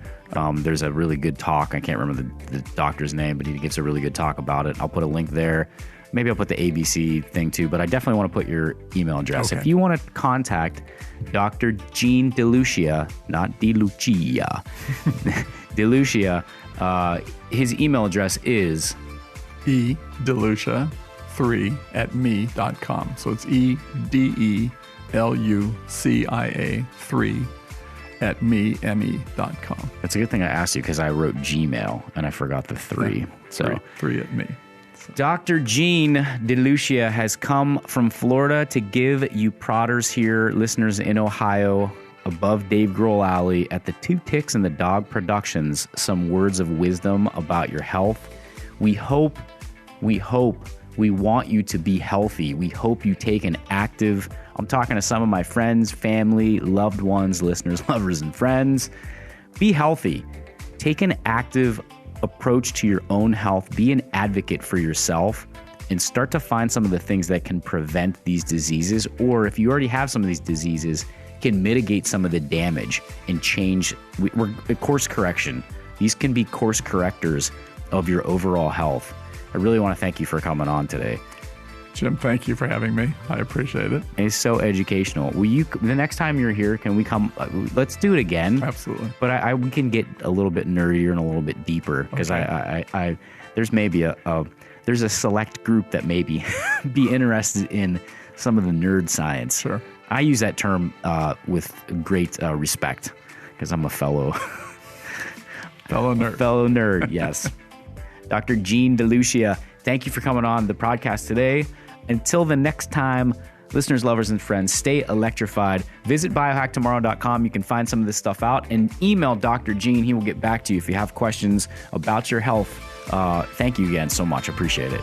There's a really good talk. I can't remember the doctor's name, but he gives a really good talk about it. I'll put a link there. Maybe I'll put the ABC thing too, but I definitely want to put your email address. Okay. If you want to contact Dr. Gene DeLucia, not DeLucia, DeLucia, his email address is DeLucia3@me.com. So it's EDELUCIA3@me.com. That's a good thing I asked you because I wrote Gmail and I forgot the 3. So three at me. Dr. Gene DeLucia has come from Florida to give you prodders here, listeners in Ohio, above Dave Grohl Alley at the Two Ticks and the Dog Productions, some words of wisdom about your health. We want you to be healthy. We hope you take an active, I'm talking to some of my friends, family, loved ones, listeners, lovers, and friends. Be healthy. Take an active approach to your own health. Be an advocate for yourself and start to find some of the things that can prevent these diseases, or if you already have some of these diseases, can mitigate some of the damage and change. We're course correction. These can be course correctors of your overall health. I really want to thank you for coming on today. Jim, thank you for having me. I appreciate it. It's so educational. The next time you're here, can we come? Let's do it again. Absolutely. But we can get a little bit nerdier and a little bit deeper because Okay. there's maybe there's a select group that maybe be interested in some of the nerd science. Sure. I use that term with great respect because I'm a fellow nerd. Yes. Dr. Gene DeLucia, thank you for coming on the podcast today. Until the next time, listeners, lovers, and friends, stay electrified. Visit biohacktomorrow.com. You can find some of this stuff out and email Dr. Gene. He will get back to you if you have questions about your health. Thank you again so much. Appreciate it.